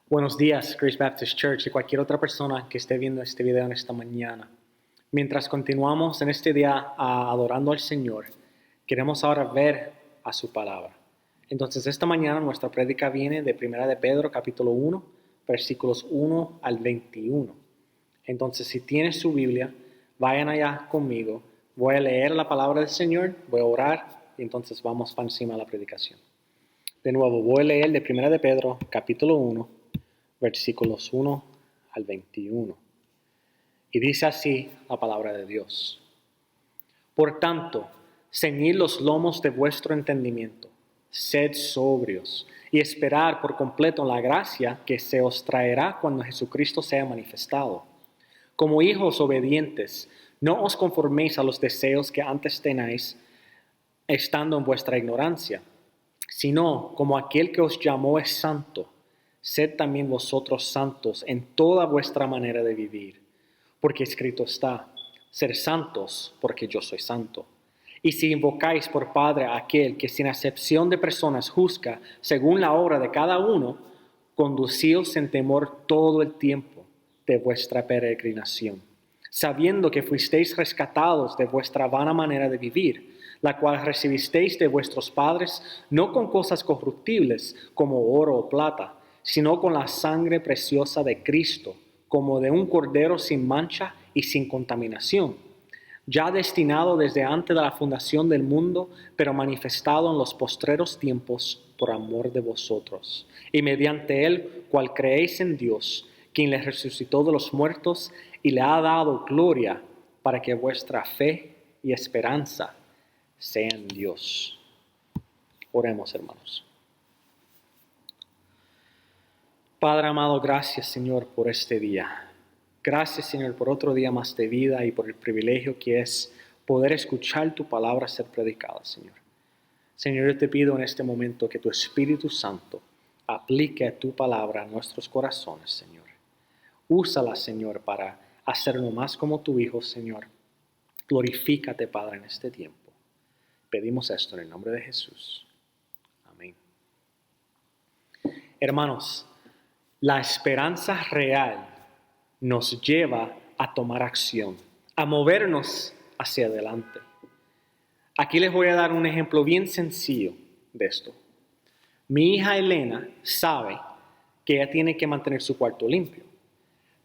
Buenos días, Grace Baptist Church y cualquier otra persona que esté viendo este video en esta mañana. Mientras continuamos en este día adorando al Señor, queremos ahora ver a su palabra. Entonces, esta mañana nuestra prédica viene de 1 de Pedro, capítulo 1, versículos 1 al 21. Entonces, si tienes su Biblia, vayan allá conmigo. Voy a leer la palabra del Señor, voy a orar y entonces vamos para encima de la predicación. De nuevo, voy a leer de 1 de Pedro, capítulo 1, versículos 1 al 21. Y dice así la palabra de Dios. Por tanto, ceñid los lomos de vuestro entendimiento, sed sobrios y esperar por completo la gracia que se os traerá cuando Jesucristo sea manifestado. Como hijos obedientes, no os conforméis a los deseos que antes tenéis, estando en vuestra ignorancia, sino como aquel que os llamó es santo, sed también vosotros santos en toda vuestra manera de vivir, porque escrito está, ser santos porque yo soy santo. Y si invocáis por Padre a aquel que sin acepción de personas juzga según la obra de cada uno, conducíos en temor todo el tiempo de vuestra peregrinación, sabiendo que fuisteis rescatados de vuestra vana manera de vivir, la cual recibisteis de vuestros padres, no con cosas corruptibles como oro o plata, sino con la sangre preciosa de Cristo, como de un cordero sin mancha y sin contaminación, ya destinado desde antes de la fundación del mundo, pero manifestado en los postreros tiempos por amor de vosotros, y mediante él, cual creéis en Dios, quien le resucitó de los muertos y le ha dado gloria, para que vuestra fe y esperanza sean Dios. Oremos, hermanos. Padre amado, gracias, Señor, por este día. Gracias, Señor, por otro día más de vida y por el privilegio que es poder escuchar tu palabra ser predicada, Señor. Señor, yo te pido en este momento que tu Espíritu Santo aplique tu palabra a nuestros corazones, Señor. Úsala, Señor, para hacernos más como tu Hijo, Señor. Glorifícate, Padre, en este tiempo. Pedimos esto en el nombre de Jesús. Amén. Hermanos, la esperanza real nos lleva a tomar acción, a movernos hacia adelante. Aquí les voy a dar un ejemplo bien sencillo de esto. Mi hija Elena sabe que ella tiene que mantener su cuarto limpio,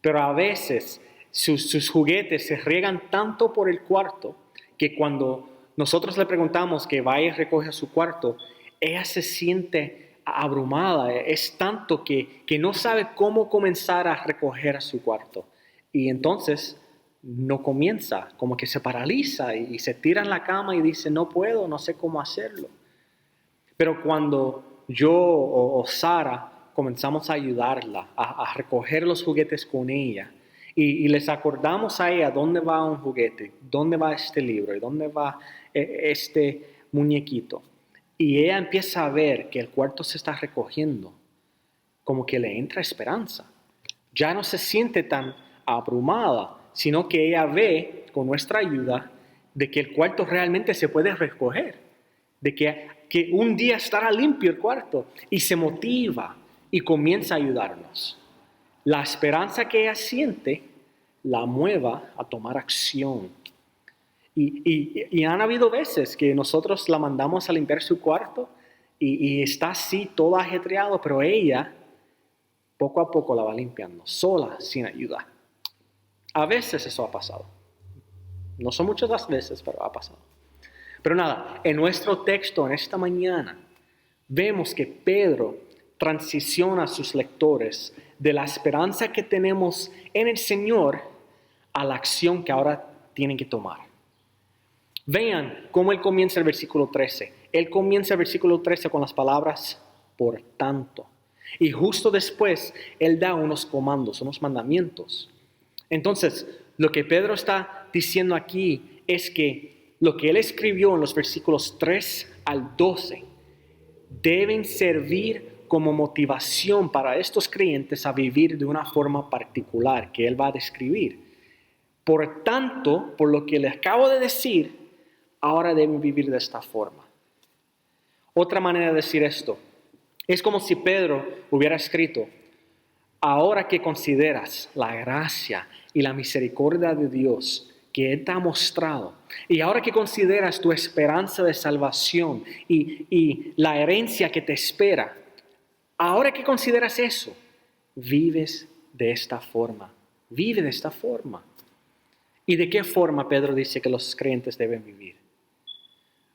pero a veces sus juguetes se riegan tanto por el cuarto que cuando nosotros le preguntamos que vaya y recoja su cuarto, ella se siente abrumada, es tanto que no sabe cómo comenzar a recoger a su cuarto. Y entonces no comienza, como que se paraliza y se tira en la cama y dice, no puedo, no sé cómo hacerlo. Pero cuando yo o Sara comenzamos a ayudarla, a recoger los juguetes con ella, y les acordamos a ella dónde va un juguete, dónde va este libro y dónde va este muñequito, y ella empieza a ver que el cuarto se está recogiendo, como que le entra esperanza. Ya no se siente tan abrumada, sino que ella ve, con nuestra ayuda, de que el cuarto realmente se puede recoger, de que un día estará limpio el cuarto, y se motiva y comienza a ayudarnos. La esperanza que ella siente la mueva a tomar acción. Y han habido veces que nosotros la mandamos a limpiar su cuarto y está así todo ajetreado, pero ella poco a poco la va limpiando, sola, sin ayuda. A veces eso ha pasado. No son muchas las veces, pero ha pasado. Pero nada, en nuestro texto en esta mañana vemos que Pedro transiciona a sus lectores de la esperanza que tenemos en el Señor a la acción que ahora tienen que tomar. Vean cómo él comienza el versículo 13. Él comienza el versículo 13 con las palabras, por tanto. Y justo después, él da unos comandos, unos mandamientos. Entonces, lo que Pedro está diciendo aquí es que lo que él escribió en los versículos 3 al 12 deben servir como motivación para estos creyentes a vivir de una forma particular que él va a describir. Por tanto, por lo que les acabo de decir, ahora deben vivir de esta forma. Otra manera de decir esto es como si Pedro hubiera escrito, ahora que consideras la gracia y la misericordia de Dios que Él te ha mostrado, y ahora que consideras tu esperanza de salvación y la herencia que te espera, ahora que consideras eso, vives de esta forma. Vive de esta forma. ¿Y de qué forma Pedro dice que los creyentes deben vivir?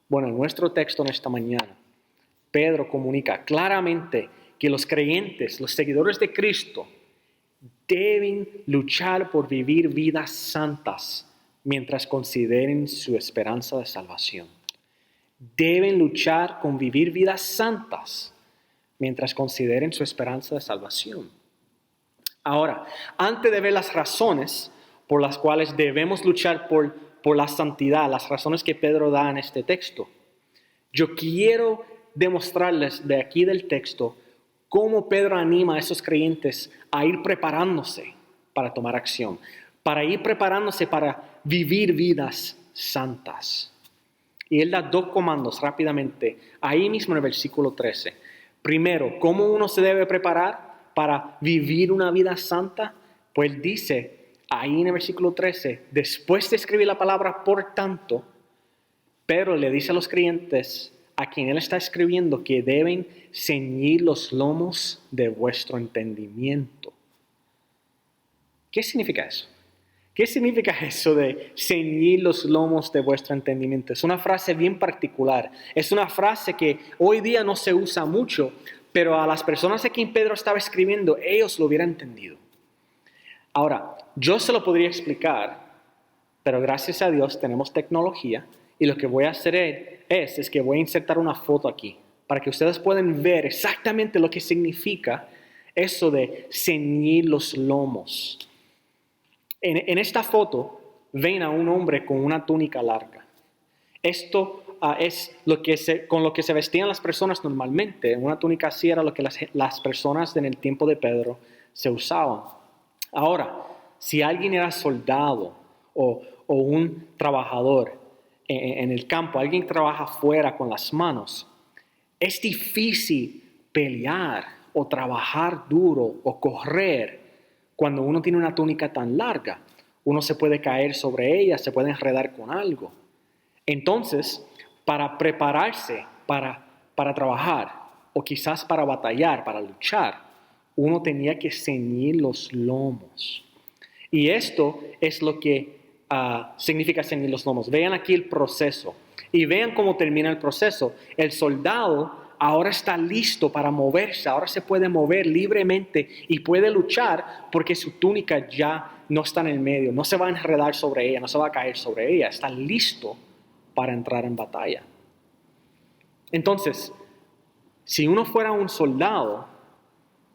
Bueno, en nuestro texto en esta mañana, Pedro comunica claramente que los creyentes, los seguidores de Cristo, deben luchar por vivir vidas santas mientras consideren su esperanza de salvación. Deben luchar con vivir vidas santas mientras consideren su esperanza de salvación. Ahora, antes de ver las razones por las cuales debemos luchar por la santidad, las razones que Pedro da en este texto, yo quiero demostrarles de aquí del texto cómo Pedro anima a esos creyentes a ir preparándose para tomar acción, para ir preparándose para vivir vidas santas. Y él da dos comandos rápidamente, ahí mismo en el versículo 13. Primero, ¿cómo uno se debe preparar para vivir una vida santa? Pues dice ahí en el versículo 13, después de escribir la palabra por tanto, Pedro le dice a los creyentes a quien él está escribiendo que deben ceñir los lomos de vuestro entendimiento. ¿Qué significa eso? ¿Qué significa eso de ceñir los lomos de vuestro entendimiento? Es una frase bien particular. Es una frase que hoy día no se usa mucho, pero a las personas a quien Pedro estaba escribiendo, ellos lo hubieran entendido. Ahora, yo se lo podría explicar, pero gracias a Dios tenemos tecnología y lo que voy a hacer es que voy a insertar una foto aquí para que ustedes puedan ver exactamente lo que significa eso de ceñir los lomos. En esta foto ven a un hombre con una túnica larga. Esto es con lo que se vestían las personas normalmente. Una túnica así era lo que las personas en el tiempo de Pedro se usaban. Ahora, si alguien era soldado o un trabajador en el campo, alguien que trabaja fuera con las manos, es difícil pelear o trabajar duro o correr cuando uno tiene una túnica tan larga. Uno se puede caer sobre ella, se puede enredar con algo. Entonces, para prepararse para trabajar o quizás para batallar, para luchar, uno tenía que ceñir los lomos. Y esto es lo que significa ceñir los lomos. Vean aquí el proceso y vean cómo termina el proceso. El soldado ahora está listo para moverse, ahora se puede mover libremente y puede luchar porque su túnica ya no está en el medio, no se va a enredar sobre ella, no se va a caer sobre ella, está listo para entrar en batalla. Entonces, si uno fuera un soldado,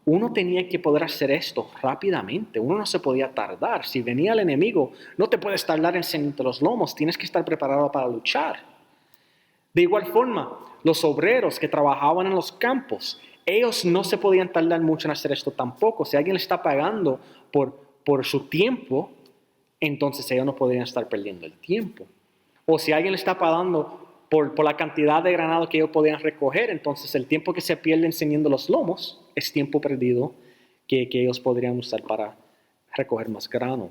uno tenía que poder hacer esto rápidamente, uno no se podía tardar. Si venía el enemigo, no te puedes tardar en ceñirte los lomos, tienes que estar preparado para luchar. De igual forma, los obreros que trabajaban en los campos, ellos no se podían tardar mucho en hacer esto tampoco. Si alguien le está pagando por su tiempo, entonces ellos no podrían estar perdiendo el tiempo. O si alguien le está pagando por la cantidad de granado que ellos podían recoger, entonces el tiempo que se pierde encendiendo los lomos es tiempo perdido que ellos podrían usar para recoger más grano.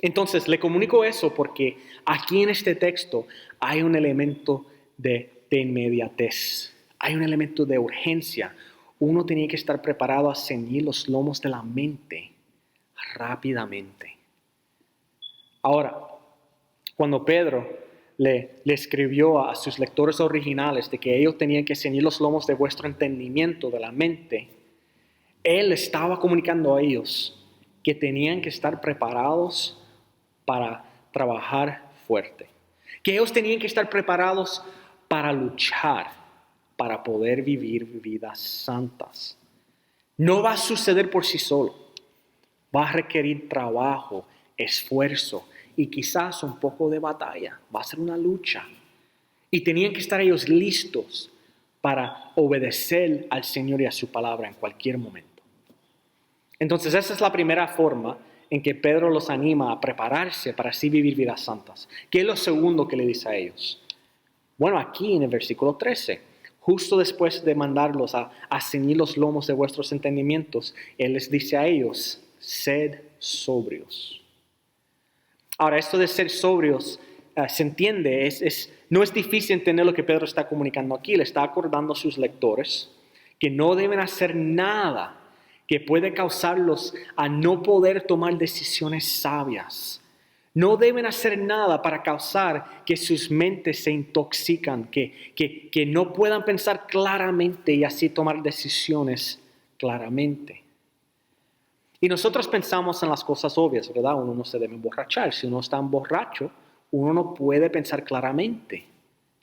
Entonces le comunico eso porque aquí en este texto hay un elemento de inmediatez, hay un elemento de urgencia. Uno tenía que estar preparado a ceñir los lomos de la mente rápidamente. Ahora, cuando Pedro le escribió a sus lectores originales de que ellos tenían que ceñir los lomos de vuestro entendimiento, de la mente, él estaba comunicando a ellos que tenían que estar preparados para trabajar fuerte, que ellos tenían que estar preparados para luchar, para poder vivir vidas santas. No va a suceder por sí solo, va a requerir trabajo, esfuerzo y quizás un poco de batalla, va a ser una lucha. Y tenían que estar ellos listos para obedecer al Señor y a su palabra en cualquier momento. Entonces esa es la primera forma en que Pedro los anima a prepararse para así vivir vidas santas. ¿Qué es lo segundo que le dice a ellos? Bueno, aquí en el versículo 13, justo después de mandarlos a ceñir los lomos de vuestros entendimientos, Él les dice a ellos, sed sobrios. Ahora, esto de ser sobrios se entiende, no es difícil entender lo que Pedro está comunicando aquí. Le está acordando a sus lectores que no deben hacer nada que puede causarlos a no poder tomar decisiones sabias. No deben hacer nada para causar que sus mentes se intoxican, que no puedan pensar claramente y así tomar decisiones claramente. Y nosotros pensamos en las cosas obvias, ¿verdad? Uno no se debe emborrachar. Si uno está borracho, uno no puede pensar claramente.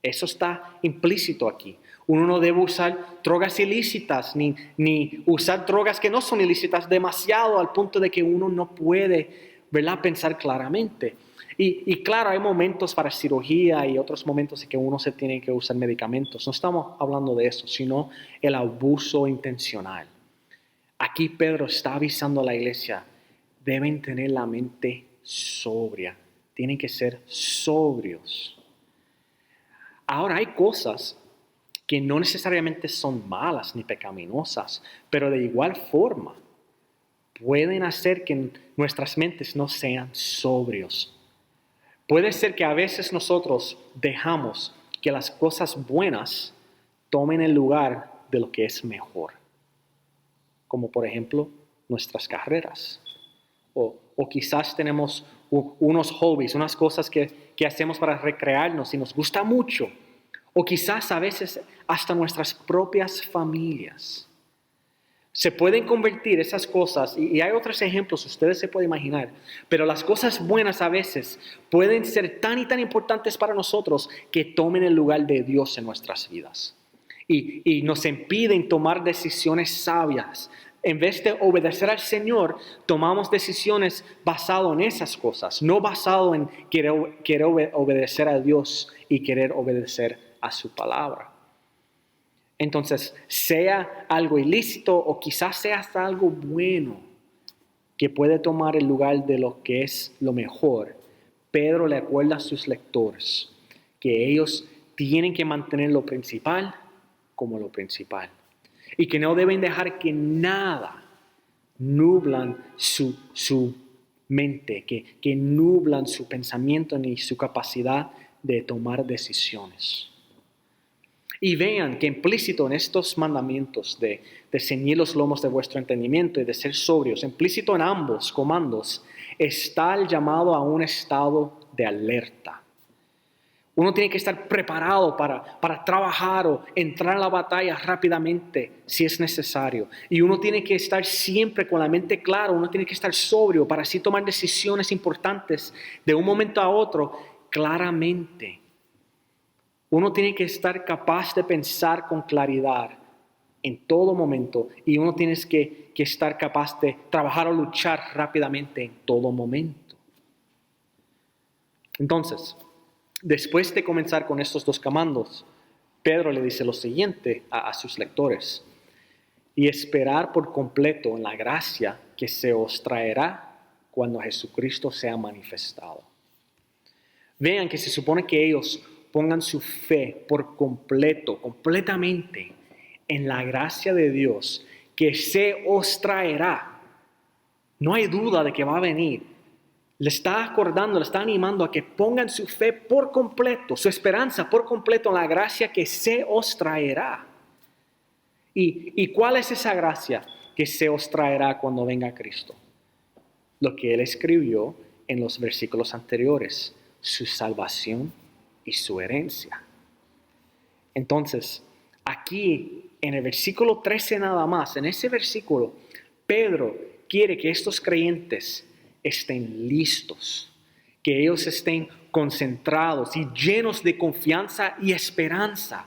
Eso está implícito aquí. Uno no debe usar drogas ilícitas, ni usar drogas que no son ilícitas demasiado al punto de que uno no puede, ¿verdad?, pensar claramente. Y claro, hay momentos para cirugía y otros momentos en que uno se tiene que usar medicamentos. No estamos hablando de eso, sino el abuso intencional. Aquí Pedro está avisando a la iglesia, deben tener la mente sobria, tienen que ser sobrios. Ahora hay cosas que no necesariamente son malas ni pecaminosas, pero de igual forma pueden hacer que nuestras mentes no sean sobrios. Puede ser que a veces nosotros dejamos que las cosas buenas tomen el lugar de lo que es mejor, como por ejemplo nuestras carreras. O quizás tenemos unos hobbies, unas cosas que hacemos para recrearnos y nos gusta mucho. O quizás a veces hasta nuestras propias familias. Se pueden convertir esas cosas, y hay otros ejemplos, ustedes se pueden imaginar, pero las cosas buenas a veces pueden ser tan y tan importantes para nosotros que tomen el lugar de Dios en nuestras vidas. Y nos impiden tomar decisiones sabias. En vez de obedecer al Señor, tomamos decisiones basadas en esas cosas, no basado en querer obedecer a Dios y querer obedecer a su palabra. Entonces, sea algo ilícito o quizás sea hasta algo bueno que puede tomar el lugar de lo que es lo mejor, Pedro le acuerda a sus lectores que ellos tienen que mantener lo principal como lo principal y que no deben dejar que nada nublan su mente, que nublan su pensamiento ni su capacidad de tomar decisiones. Y vean que implícito en estos mandamientos de ceñir los lomos de vuestro entendimiento y de ser sobrios, implícito en ambos comandos, está el llamado a un estado de alerta. Uno tiene que estar preparado para trabajar o entrar en la batalla rápidamente si es necesario. Y uno tiene que estar siempre con la mente clara, uno tiene que estar sobrio para así tomar decisiones importantes de un momento a otro claramente. Uno tiene que estar capaz de pensar con claridad en todo momento y uno tiene que estar capaz de trabajar o luchar rápidamente en todo momento. Entonces, después de comenzar con estos dos comandos, Pedro le dice lo siguiente a sus lectores: y esperar por completo en la gracia que se os traerá cuando Jesucristo sea manifestado. Vean que se supone que ellos pongan su fe por completo, completamente en la gracia de Dios que se os traerá. No hay duda de que va a venir. Le está acordando, le está animando a que pongan su fe por completo, su esperanza por completo en la gracia que se os traerá. ¿Y cuál es esa gracia que se os traerá cuando venga Cristo? Lo que él escribió en los versículos anteriores: su salvación y su herencia. Entonces, aquí en el versículo 13 nada más, en ese versículo, Pedro quiere que estos creyentes estén listos, que ellos estén concentrados y llenos de confianza y esperanza,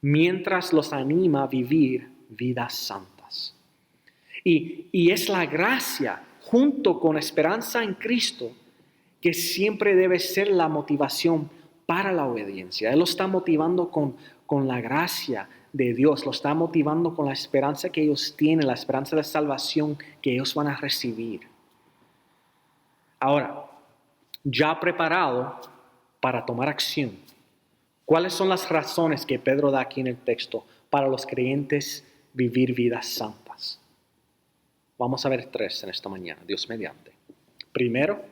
mientras los anima a vivir vidas santas. Y es la gracia, junto con esperanza en Cristo, que siempre debe ser la motivación para la obediencia. Él lo está motivando con la gracia de Dios, lo está motivando con la esperanza que ellos tienen, la esperanza de salvación que ellos van a recibir. Ahora, ya preparado para tomar acción, ¿Cuáles son las razones que Pedro da aquí en el texto para los creyentes vivir vidas santas? Vamos a ver 3 en esta mañana, Dios mediante. Primero,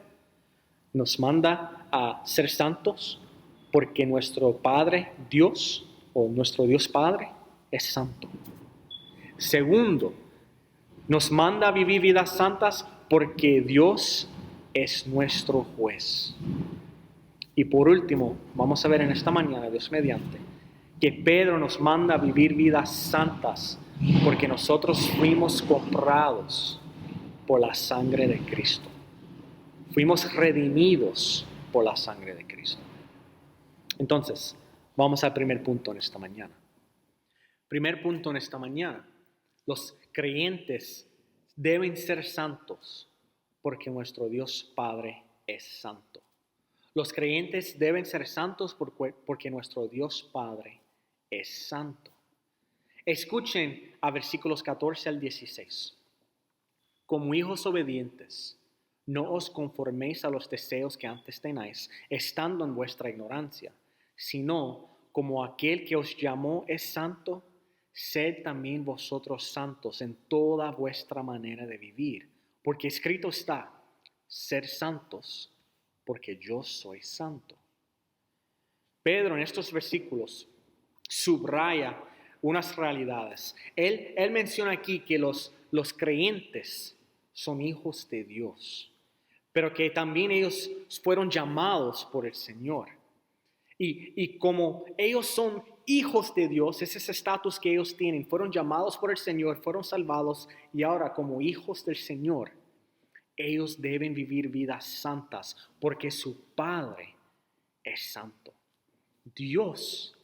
nos manda a ser santos porque nuestro Padre Dios, o nuestro Dios Padre, es santo. Segundo, nos manda a vivir vidas santas porque Dios es nuestro juez. Y por último, vamos a ver en esta mañana, Dios mediante, que Pedro nos manda a vivir vidas santas porque nosotros fuimos comprados por la sangre de Cristo. Fuimos redimidos por la sangre de Cristo. Entonces, vamos al primer punto en esta mañana. Primer punto en esta mañana. Los creyentes deben ser santos porque nuestro Dios Padre es santo. Los creyentes deben ser santos porque nuestro Dios Padre es santo. Escuchen a versículos 14 al 16. Como hijos obedientes, no os conforméis a los deseos que antes teníais, estando en vuestra ignorancia, sino como aquel que os llamó es santo, sed también vosotros santos en toda vuestra manera de vivir, porque escrito está, ser santos, porque yo soy santo. Pedro en estos versículos subraya unas realidades. Él menciona aquí que los creyentes son hijos de Dios, pero que también ellos fueron llamados por el Señor. Y como ellos son hijos de Dios, ese estatus que ellos tienen, fueron llamados por el Señor, fueron salvados y ahora como hijos del Señor, ellos deben vivir vidas santas porque su Padre es santo. Dios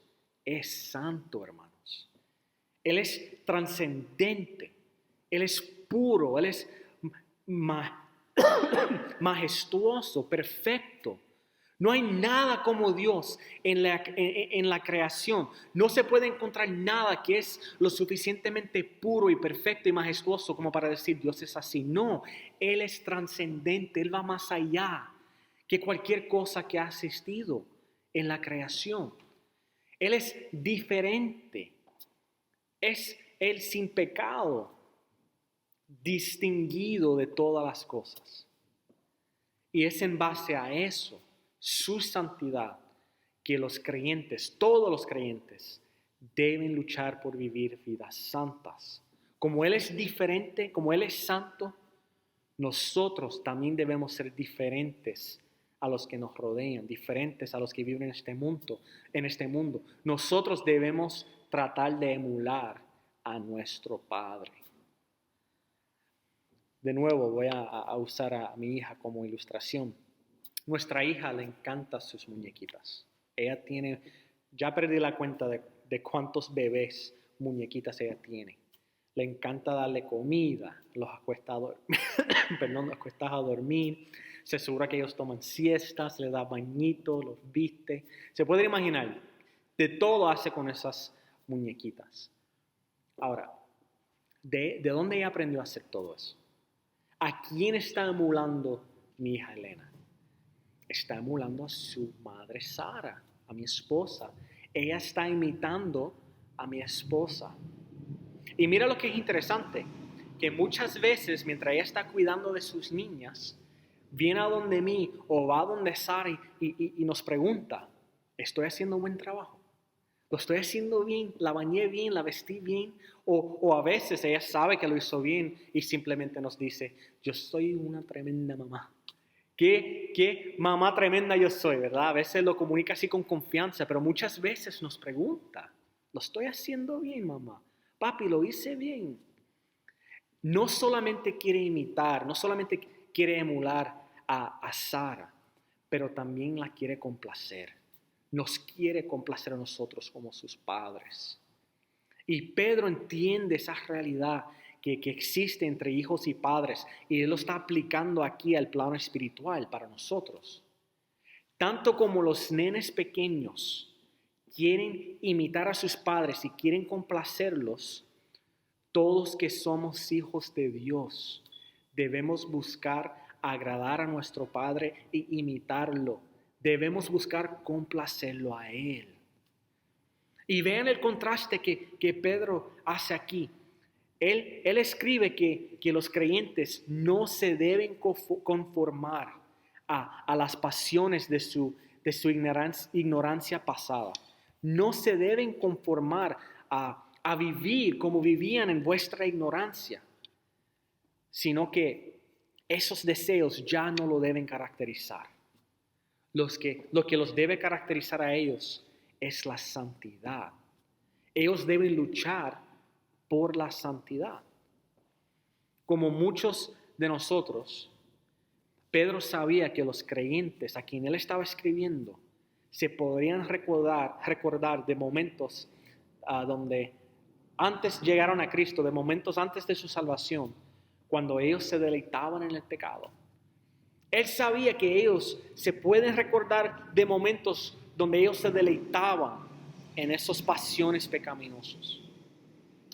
es santo, hermanos. Él es trascendente, Él es puro, Él es majestuoso, perfecto. No hay nada como Dios en la creación. No se puede encontrar nada que es lo suficientemente puro y perfecto y majestuoso como para decir Dios es así. No, Él es trascendente, Él va más allá que cualquier cosa que ha existido en la creación. Él es diferente, es Él sin pecado, distinguido de todas las cosas. Y es en base a eso, su santidad, que los creyentes, todos los creyentes, deben luchar por vivir vidas santas. Como Él es diferente, como Él es santo, nosotros también debemos ser diferentes a los que nos rodean, diferentes a los que viven en este mundo. Nosotros debemos tratar de emular a nuestro Padre. De nuevo voy a usar a mi hija como ilustración. Nuestra hija le encantan sus muñequitas. Ella tiene, ya perdí la cuenta de cuántos bebés muñequitas ella tiene. Le encanta darle comida, los acuesta a dormir, se asegura que ellos toman siestas, le da bañitos, los viste. Se puede imaginar, de todo hace con esas muñequitas. Ahora, ¿de dónde ella aprendió a hacer todo eso? ¿A quién está emulando mi hija Elena? Está emulando a su madre Sara, a mi esposa. Ella está imitando a mi esposa. Y mira lo que es interesante, que muchas veces mientras ella está cuidando de sus niñas, viene a donde mí o va a donde Sara y nos pregunta, ¿estoy haciendo un buen trabajo? ¿Lo estoy haciendo bien? ¿La bañé bien? ¿La vestí bien? O a veces ella sabe que lo hizo bien y simplemente nos dice, yo soy una tremenda mamá. ¿Qué mamá tremenda yo soy, verdad? A veces lo comunica así con confianza, pero muchas veces nos pregunta, ¿lo estoy haciendo bien, mamá? Papi, ¿lo hice bien? No solamente quiere imitar, no solamente quiere emular a Sara, pero también la quiere complacer. Nos quiere complacer a nosotros como sus padres. Y Pedro entiende esa realidad que existe entre hijos y padres y él lo está aplicando aquí al plano espiritual para nosotros. Tanto como los nenes pequeños quieren imitar a sus padres y quieren complacerlos, todos que somos hijos de Dios debemos buscar agradar a nuestro Padre e imitarlo. Debemos buscar complacerlo a Él. Y vean el contraste que Pedro hace aquí. Él escribe que los creyentes no se deben conformar a las pasiones de su ignorancia pasada. No se deben conformar a vivir como vivían en vuestra ignorancia, sino que esos deseos ya no lo deben caracterizar. Lo que los debe caracterizar a ellos es la santidad. Ellos deben luchar por la santidad. Como muchos de nosotros, Pedro sabía que los creyentes a quien él estaba escribiendo se podrían recordar de momentos donde antes llegaron a Cristo, de momentos antes de su salvación, cuando ellos se deleitaban en el pecado. Él sabía que ellos se pueden recordar de momentos donde ellos se deleitaban en esas pasiones pecaminosas.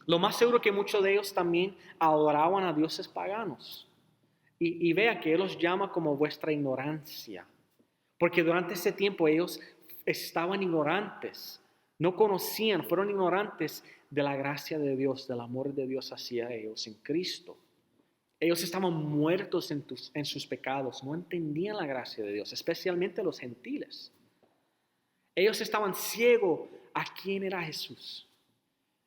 Lo más seguro que muchos de ellos también adoraban a dioses paganos. Y vea que Él los llama como vuestra ignorancia. Porque durante ese tiempo ellos estaban ignorantes. No conocían, fueron ignorantes de la gracia de Dios, del amor de Dios hacia ellos en Cristo. Ellos estaban muertos en sus pecados, no entendían la gracia de Dios, especialmente los gentiles. Ellos estaban ciegos a quién era Jesús.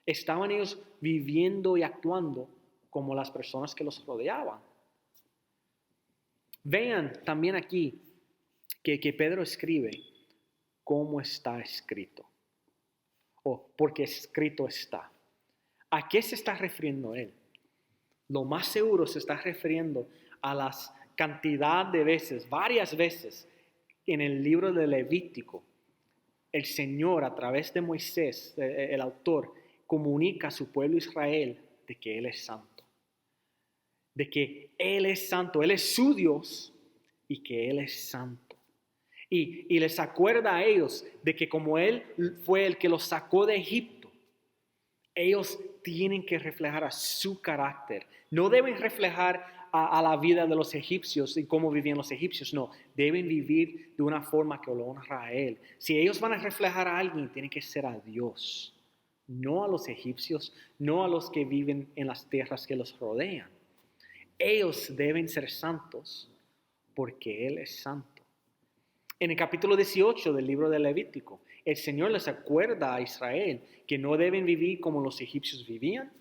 Estaban ellos viviendo y actuando como las personas que los rodeaban. Vean también aquí que Pedro escribe cómo está escrito, o porque escrito está. ¿A qué se está refiriendo él? Lo más seguro se está refiriendo a las cantidad de veces, varias veces, en el libro de Levítico, el Señor a través de Moisés, el autor, comunica a su pueblo Israel de que Él es santo. De que Él es santo, Él es su Dios y que Él es santo. Y les acuerda a ellos de que como Él fue el que los sacó de Egipto, ellos tienen que reflejar a su carácter. No deben reflejar a la vida de los egipcios y cómo vivían los egipcios. No, deben vivir de una forma que lo honra a Él. Si ellos van a reflejar a alguien, tiene que ser a Dios. No a los egipcios, no a los que viven en las tierras que los rodean. Ellos deben ser santos porque Él es santo. En el capítulo 18 del libro de Levítico, el Señor les acuerda a Israel que no deben vivir como los egipcios vivían,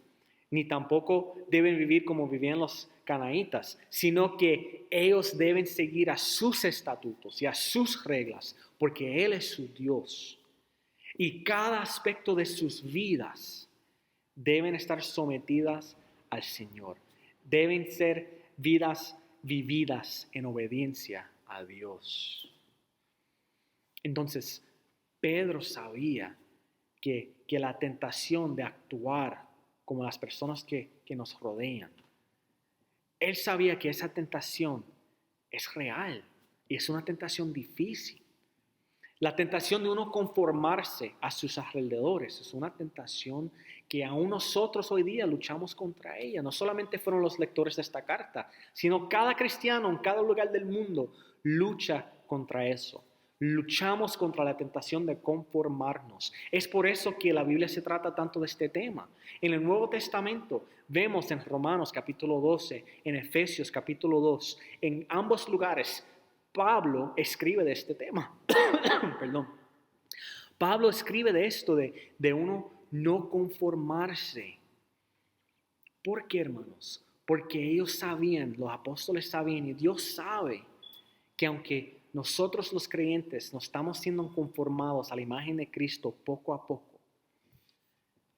ni tampoco deben vivir como vivían los canaítas, sino que ellos deben seguir a sus estatutos y a sus reglas, porque Él es su Dios. Y cada aspecto de sus vidas deben estar sometidas al Señor. Deben ser vidas vividas en obediencia a Dios. Entonces, Pedro sabía que la tentación de actuar como las personas que nos rodean, él sabía que esa tentación es real y es una tentación difícil. La tentación de uno conformarse a sus alrededores es una tentación que aún nosotros hoy día luchamos contra ella. No solamente fueron los lectores de esta carta, sino cada cristiano en cada lugar del mundo lucha contra eso. Luchamos contra la tentación de conformarnos. Es por eso que la Biblia se trata tanto de este tema. En el Nuevo Testamento vemos en Romanos capítulo 12, en Efesios capítulo 2, en ambos lugares Pablo escribe de este tema. Perdón. Pablo escribe de esto, de uno no conformarse. ¿Por qué, hermanos? Porque ellos sabían, los apóstoles sabían, y Dios sabe que aunque nosotros los creyentes nos estamos siendo conformados a la imagen de Cristo poco a poco,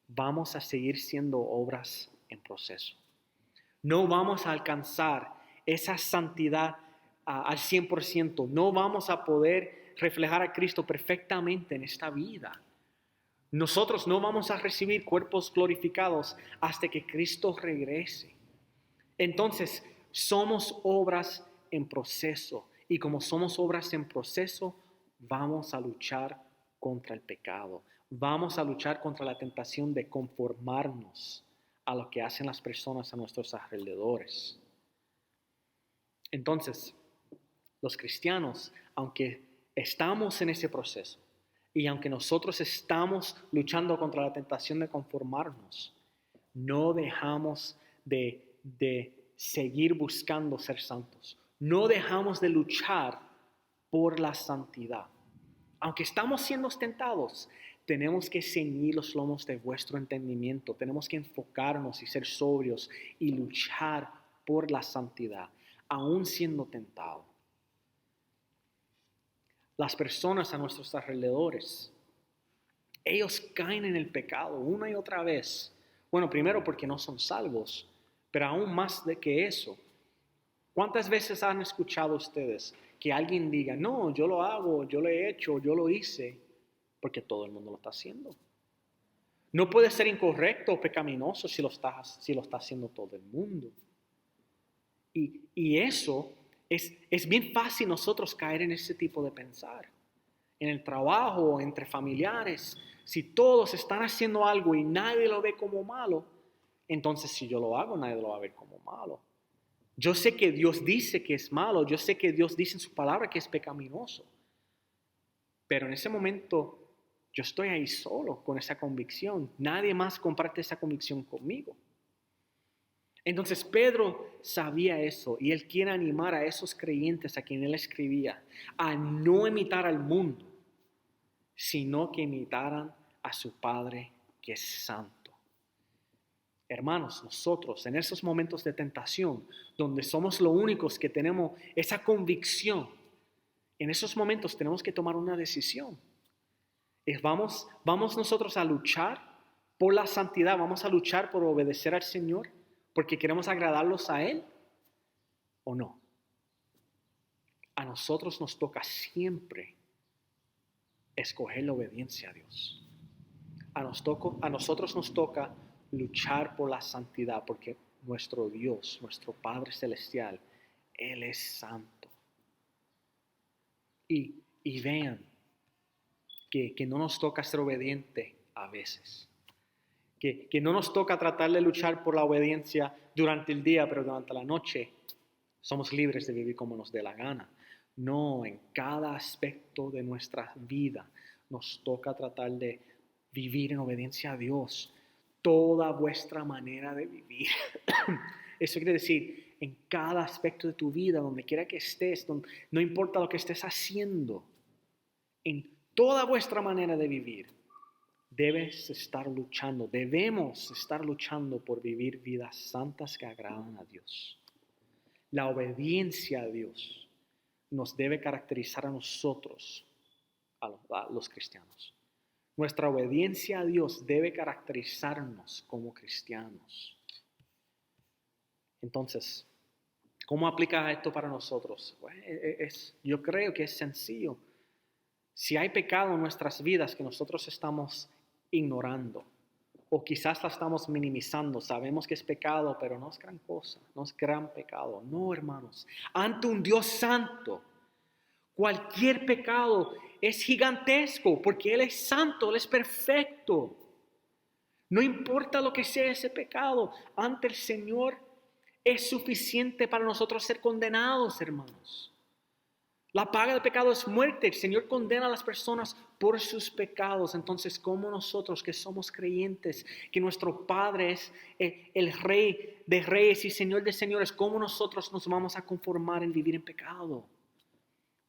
vamos a seguir siendo obras en proceso. No vamos a alcanzar esa santidad al 100%. No vamos a poder reflejar a Cristo perfectamente en esta vida. Nosotros no vamos a recibir cuerpos glorificados hasta que Cristo regrese. Entonces, somos obras en proceso. Y como somos obras en proceso, vamos a luchar contra el pecado. Vamos a luchar contra la tentación de conformarnos a lo que hacen las personas a nuestros alrededores. Entonces, los cristianos, aunque estamos en ese proceso, Y aunque nosotros estamos luchando contra la tentación de conformarnos, no dejamos de seguir buscando ser santos. No dejamos de luchar por la santidad. Aunque estamos siendo tentados, tenemos que ceñir los lomos de vuestro entendimiento. Tenemos que enfocarnos y ser sobrios y luchar por la santidad, aún siendo tentados. Las personas a nuestros alrededores, ellos caen en el pecado una y otra vez. Bueno, primero porque no son salvos, pero aún más de que eso. ¿Cuántas veces han escuchado ustedes que alguien diga, no, yo lo hago, yo lo he hecho, yo lo hice, porque todo el mundo lo está haciendo? No puede ser incorrecto o pecaminoso si lo está haciendo todo el mundo. Y eso es bien fácil nosotros caer en ese tipo de pensar. En el trabajo, entre familiares, si todos están haciendo algo y nadie lo ve como malo, entonces si yo lo hago, nadie lo va a ver como malo. Yo sé que Dios dice que es malo, yo sé que Dios dice en su palabra que es pecaminoso, pero en ese momento yo estoy ahí solo con esa convicción. Nadie más comparte esa convicción conmigo. Entonces Pedro sabía eso y él quiere animar a esos creyentes a quien él escribía a no imitar al mundo, sino que imitaran a su Padre que es santo. Hermanos, nosotros en esos momentos de tentación, donde somos los únicos que tenemos esa convicción, en esos momentos tenemos que tomar una decisión. Vamos nosotros a luchar por la santidad, vamos a luchar por obedecer al Señor, porque queremos agradarlos a Él, ¿o no? A nosotros nos toca siempre escoger la obediencia a Dios. A nosotros nos toca luchar por la santidad, porque nuestro Dios, nuestro Padre Celestial, Él es santo. Y vean que no nos toca ser obediente a veces. Que no nos toca tratar de luchar por la obediencia durante el día, pero durante la noche somos libres de vivir como nos dé la gana. No, en cada aspecto de nuestra vida nos toca tratar de vivir en obediencia a Dios. Toda vuestra manera de vivir. Eso quiere decir, en cada aspecto de tu vida, donde quiera que estés, no importa lo que estés haciendo, en toda vuestra manera de vivir, debemos estar luchando por vivir vidas santas que agradan a Dios. La obediencia a Dios nos debe caracterizar a nosotros, a los cristianos. Nuestra obediencia a Dios debe caracterizarnos como cristianos. Entonces, ¿cómo aplica esto para nosotros? Yo creo que es sencillo. Si hay pecado en nuestras vidas que nosotros estamos ignorando, o quizás la estamos minimizando, sabemos que es pecado, pero no es gran cosa, no es gran pecado. No, hermanos, ante un Dios santo, cualquier pecado es gigantesco, porque Él es santo, Él es perfecto. No importa lo que sea ese pecado, ante el Señor es suficiente para nosotros ser condenados, hermanos. La paga del pecado es muerte. El Señor condena a las personas por sus pecados. Entonces, ¿cómo nosotros que somos creyentes, que nuestro Padre es el Rey de reyes y Señor de señores, cómo nosotros nos vamos a conformar en vivir en pecado?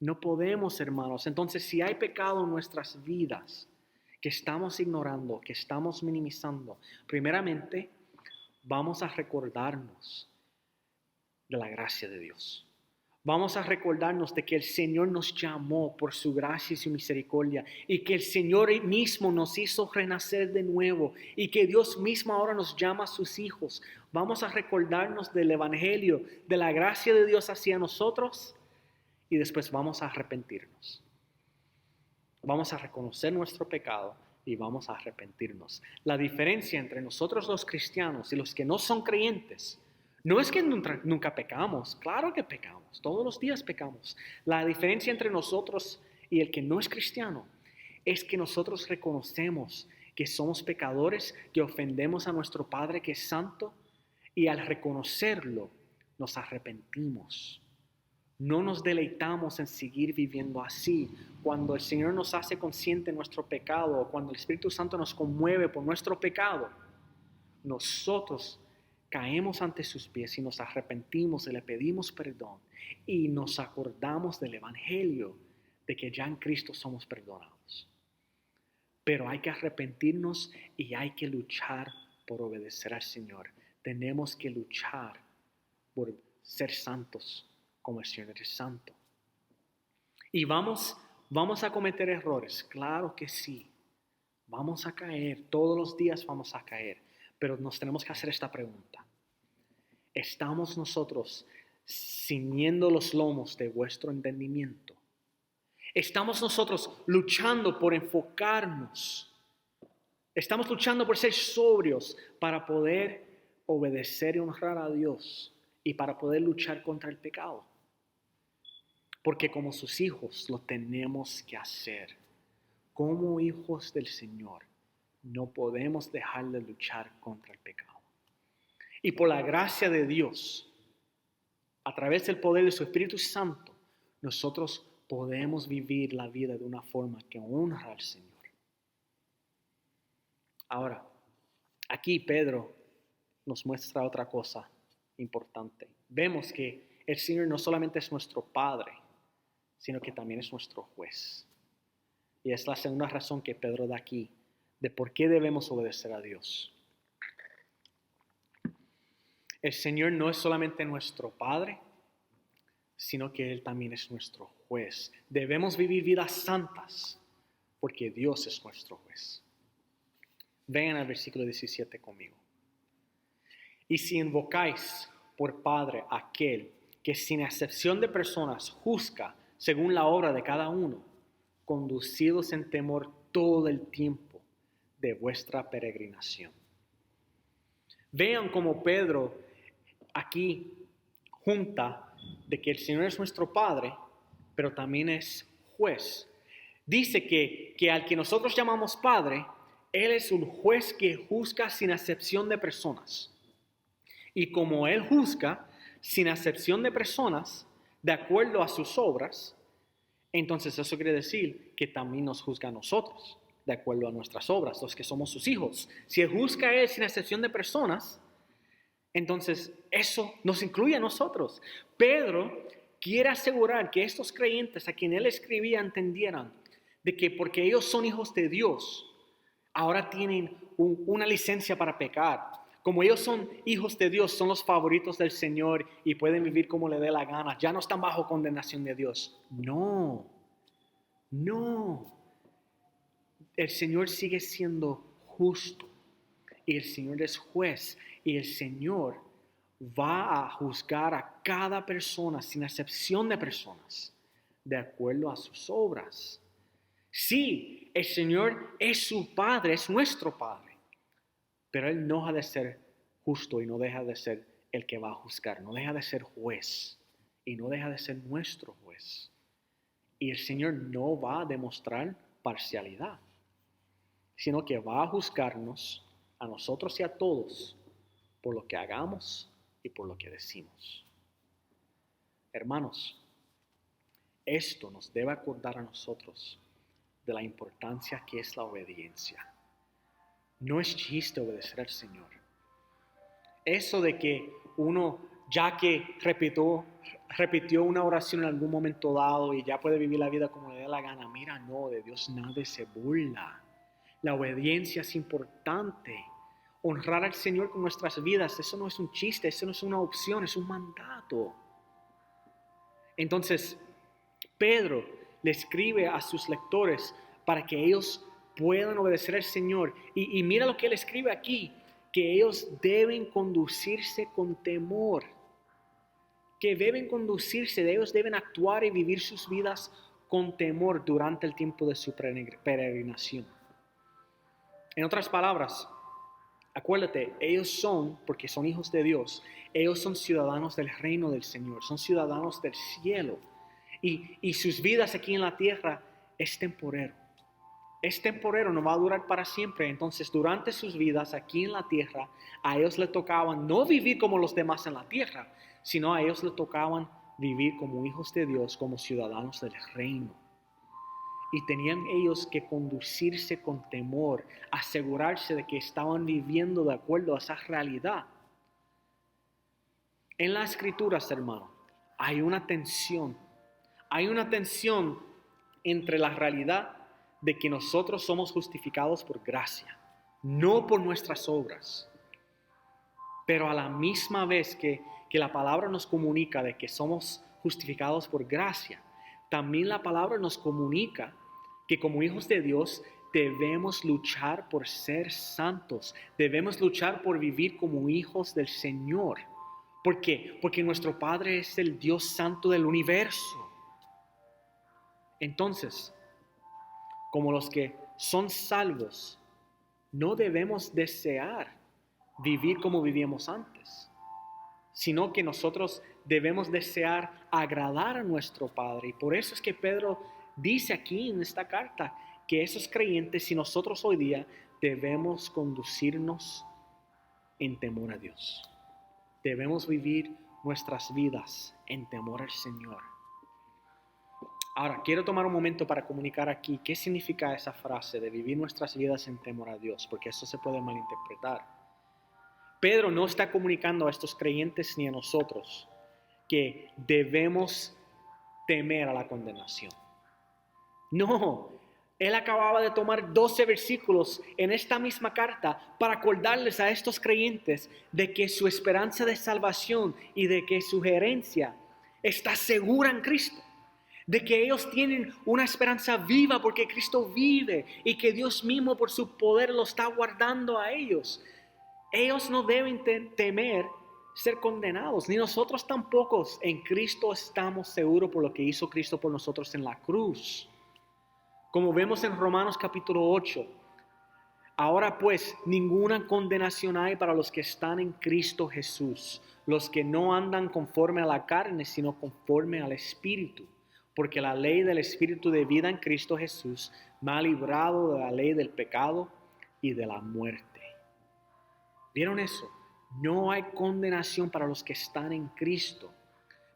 No podemos, hermanos. Entonces, si hay pecado en nuestras vidas que estamos ignorando, que estamos minimizando, primeramente vamos a recordarnos de la gracia de Dios. Vamos a recordarnos de que el Señor nos llamó por su gracia y su misericordia y que el Señor mismo nos hizo renacer de nuevo y que Dios mismo ahora nos llama a sus hijos. Vamos a recordarnos del Evangelio, de la gracia de Dios hacia nosotros y después vamos a arrepentirnos. Vamos a reconocer nuestro pecado y vamos a arrepentirnos. La diferencia entre nosotros los cristianos y los que no son creyentes no es que nunca pecamos, claro que pecamos, todos los días pecamos. La diferencia entre nosotros y el que no es cristiano es que nosotros reconocemos que somos pecadores, que ofendemos a nuestro Padre que es santo y al reconocerlo nos arrepentimos. no nos deleitamos en seguir viviendo así. Cuando el Señor nos hace consciente de nuestro pecado, o cuando el Espíritu Santo nos conmueve por nuestro pecado, nosotros caemos ante sus pies y nos arrepentimos y le pedimos perdón y nos acordamos del Evangelio de que ya en Cristo somos perdonados. Pero hay que arrepentirnos y hay que luchar por obedecer al Señor. Tenemos que luchar por ser santos como el Señor es santo. Y vamos a cometer errores, claro que sí. Vamos a caer, todos los días vamos a caer. Pero nos tenemos que hacer esta pregunta. ¿Estamos nosotros ciñendo los lomos de vuestro entendimiento? ¿Estamos nosotros luchando por enfocarnos? ¿Estamos luchando por ser sobrios para poder obedecer y honrar a Dios y para poder luchar contra el pecado? Porque como sus hijos lo tenemos que hacer. Como hijos del Señor no podemos dejar de luchar contra el pecado. Y por la gracia de Dios, a través del poder de su Espíritu Santo, nosotros podemos vivir la vida de una forma que honra al Señor. Ahora, aquí Pedro nos muestra otra cosa importante. Vemos que el Señor no solamente es nuestro Padre, sino que también es nuestro juez. Y es la segunda razón que Pedro da aquí de por qué debemos obedecer a Dios. El Señor no es solamente nuestro Padre, sino que Él también es nuestro juez. Debemos vivir vidas santas porque Dios es nuestro juez. Vean al versículo 17 conmigo. Y si invocáis por Padre aquel que sin excepción de personas juzga según la obra de cada uno, conducidos en temor todo el tiempo de vuestra peregrinación. Vean cómo Pedro aquí junta de que el Señor es nuestro Padre, pero también es juez. Dice que al que nosotros llamamos Padre, Él es un juez que juzga sin excepción de personas. Y como Él juzga sin excepción de personas, de acuerdo a sus obras, entonces eso quiere decir que también nos juzga a nosotros, de acuerdo a nuestras obras, los que somos sus hijos. Si Él juzga a Él sin excepción de personas, entonces eso nos incluye a nosotros. Pedro quiere asegurar que estos creyentes a quien él escribía entendieran de que porque ellos son hijos de Dios, ahora tienen una licencia para pecar. Como ellos son hijos de Dios, son los favoritos del Señor y pueden vivir como le dé la gana. Ya no están bajo condenación de Dios. No. El Señor sigue siendo justo y el Señor es juez y el Señor va a juzgar a cada persona sin excepción de personas de acuerdo a sus obras. Sí, el Señor es su Padre, es nuestro Padre, pero Él no deja de ser justo y no deja de ser el que va a juzgar, no deja de ser juez y no deja de ser nuestro juez. Y el Señor no va a demostrar parcialidad, sino que va a juzgarnos a nosotros y a todos por lo que hagamos y por lo que decimos. Hermanos, esto nos debe acordar a nosotros de la importancia que es la obediencia. No es chiste obedecer al Señor. Eso de que uno, ya que repitió una oración en algún momento dado y ya puede vivir la vida como le dé la gana, mira, no, de Dios nadie se burla. La obediencia es importante. Honrar al Señor con nuestras vidas, eso no es un chiste, eso no es una opción, es un mandato. Entonces, Pedro le escribe a sus lectores para que ellos puedan obedecer al Señor. Y mira lo que él escribe aquí, que ellos deben conducirse con temor, que deben conducirse, ellos deben actuar y vivir sus vidas con temor durante el tiempo de su peregrinación. En otras palabras, acuérdate, ellos son, porque son hijos de Dios, ellos son ciudadanos del reino del Señor, son ciudadanos del cielo. Y sus vidas aquí en la tierra es temporero. Es temporero, no va a durar para siempre. Entonces, durante sus vidas aquí en la tierra, a ellos les tocaba no vivir como los demás en la tierra, sino a ellos les tocaban vivir como hijos de Dios, como ciudadanos del reino. Y tenían ellos que conducirse con temor, asegurarse de que estaban viviendo de acuerdo a esa realidad. En las escrituras, hermano, hay una tensión. Hay una tensión entre la realidad de que nosotros somos justificados por gracia, no por nuestras obras. Pero a la misma vez que la palabra nos comunica de que somos justificados por gracia, también la palabra nos comunica que como hijos de Dios debemos luchar por ser santos, debemos luchar por vivir como hijos del Señor. ¿Por qué? Porque nuestro Padre es el Dios santo del universo. Entonces, como los que son salvos, no debemos desear vivir como vivíamos antes, sino que nosotros debemos desear agradar a nuestro Padre. Y por eso es que Pedro dice aquí en esta carta que esos creyentes y nosotros hoy día debemos conducirnos en temor a Dios. Debemos vivir nuestras vidas en temor al Señor. Ahora, quiero tomar un momento para comunicar aquí qué significa esa frase de vivir nuestras vidas en temor a Dios, porque eso se puede malinterpretar. Pedro no está comunicando a estos creyentes ni a nosotros que debemos temer a la condenación. No, él acababa de tomar 12 versículos en esta misma carta para acordarles a estos creyentes de que su esperanza de salvación y de que su herencia está segura en Cristo. De que ellos tienen una esperanza viva porque Cristo vive y que Dios mismo por su poder lo está guardando a ellos. Ellos no deben temer ser condenados, ni nosotros tampoco. En Cristo estamos seguros por lo que hizo Cristo por nosotros en la cruz. Como vemos en Romanos capítulo 8, ahora pues ninguna condenación hay para los que están en Cristo Jesús, los que no andan conforme a la carne, sino conforme al Espíritu. Porque la ley del Espíritu de vida en Cristo Jesús me ha librado de la ley del pecado y de la muerte. ¿Vieron eso? No hay condenación para los que están en Cristo.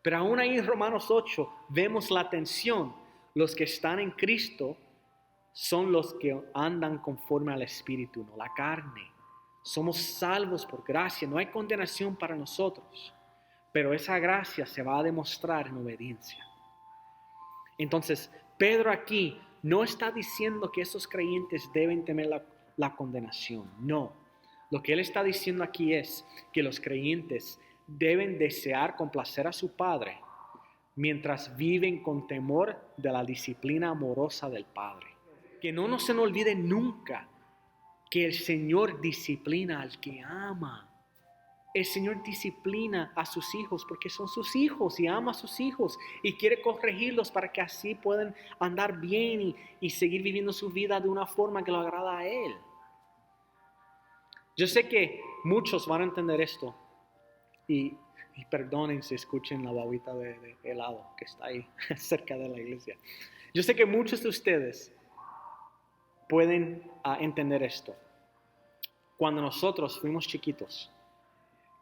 Pero aún ahí en Romanos 8 vemos la tensión. Los que están en Cristo son los que andan conforme al Espíritu, no la carne. Somos salvos por gracia, no hay condenación para nosotros. Pero esa gracia se va a demostrar en obediencia. Entonces, Pedro aquí no está diciendo que esos creyentes deben temer la condenación. No. Lo que él está diciendo aquí es que los creyentes deben desear complacer a su Padre mientras viven con temor de la disciplina amorosa del Padre. Que no nos se nos olvide nunca que el Señor disciplina al que ama. El Señor disciplina a sus hijos porque son sus hijos y ama a sus hijos y quiere corregirlos para que así puedan andar bien y seguir viviendo su vida de una forma que lo agrada a Él. Yo sé que muchos van a entender esto y perdonen si escuchen la babita de helado que está ahí cerca de la iglesia. Yo sé que muchos de ustedes pueden entender esto. Cuando nosotros fuimos chiquitos,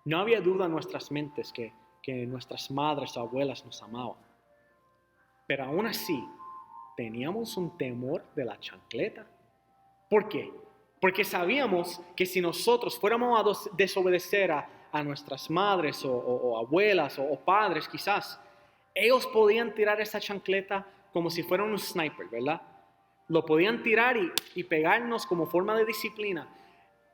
no había duda en nuestras mentes que nuestras madres o abuelas nos amaban. Pero aún así, teníamos un temor de la chancleta. ¿Por qué? Porque sabíamos que si nosotros fuéramos a desobedecer a nuestras madres o abuelas o padres quizás, ellos podían tirar esa chancleta como si fuera un sniper, ¿verdad? Lo podían tirar y pegarnos como forma de disciplina.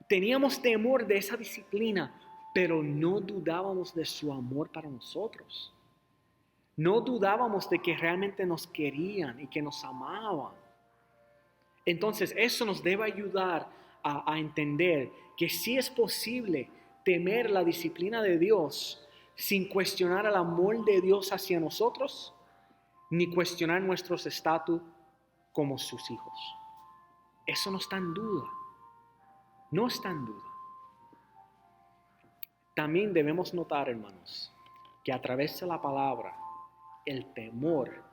Teníamos temor de esa disciplina, pero no dudábamos de su amor para nosotros. No dudábamos de que realmente nos querían y que nos amaban. Entonces eso nos debe ayudar a entender que sí es posible temer la disciplina de Dios sin cuestionar el amor de Dios hacia nosotros, ni cuestionar nuestros estatus como sus hijos. Eso no está en duda. No está en duda. También debemos notar, hermanos, que a través de la palabra, el temor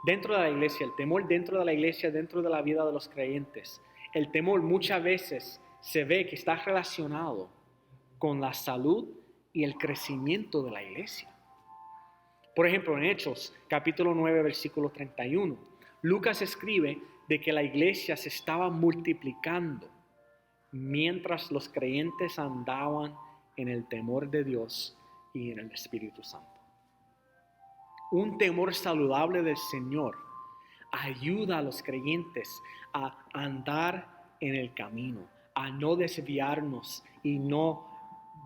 dentro de la iglesia, dentro de la vida de los creyentes, el temor muchas veces se ve que está relacionado con la salud y el crecimiento de la iglesia. Por ejemplo, en Hechos, capítulo 9, versículo 31, Lucas escribe de que la iglesia se estaba multiplicando mientras los creyentes andaban en el temor de Dios y en el Espíritu Santo. Un temor saludable del Señor ayuda a los creyentes a andar en el camino, a no desviarnos y no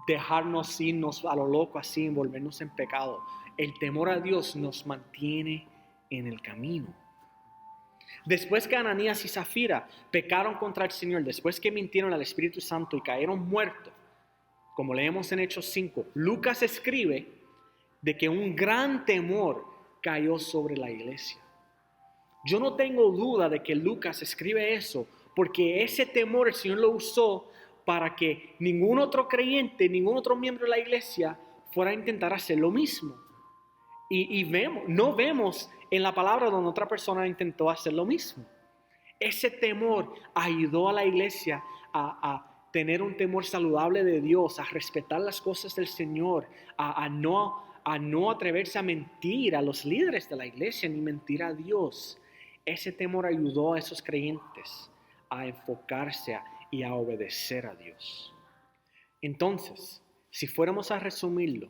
dejarnos irnos a lo loco así, envolvernos en pecado. El temor a Dios nos mantiene en el camino. Después que Ananías y Zafira pecaron contra el Señor, después que mintieron al Espíritu Santo y cayeron muertos, como leemos en Hechos 5, Lucas escribe de que un gran temor cayó sobre la iglesia. Yo no tengo duda de que Lucas escribe eso, porque ese temor el Señor lo usó para que ningún otro creyente, ningún otro miembro de la iglesia fuera a intentar hacer lo mismo. Y no vemos en la palabra donde otra persona intentó hacer lo mismo. Ese temor ayudó a la iglesia a tener un temor saludable de Dios, a respetar las cosas del Señor, a no atreverse a mentir a los líderes de la iglesia ni mentir a Dios. Ese temor ayudó a esos creyentes a enfocarse y a obedecer a Dios. Entonces, si fuéramos a resumirlo,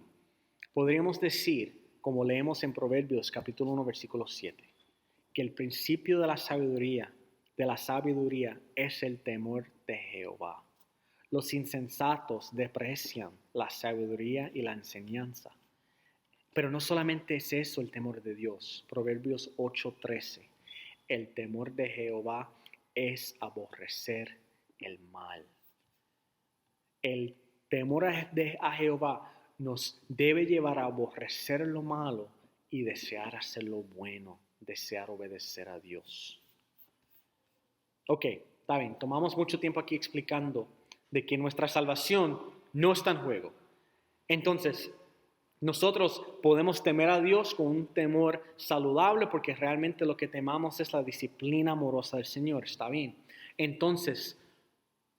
podríamos decir, como leemos en Proverbios capítulo 1, versículo 7, que el principio de la sabiduría es el temor de Jehová. Los insensatos desprecian la sabiduría y la enseñanza. Pero no solamente es eso el temor de Dios. Proverbios 8:13. El temor de Jehová es aborrecer el mal. El temor a Jehová nos debe llevar a aborrecer lo malo y desear hacer lo bueno, desear obedecer a Dios. Ok, está bien, tomamos mucho tiempo aquí explicando de que nuestra salvación no está en juego. Entonces, nosotros podemos temer a Dios con un temor saludable porque realmente lo que temamos es la disciplina amorosa del Señor, está bien. Entonces,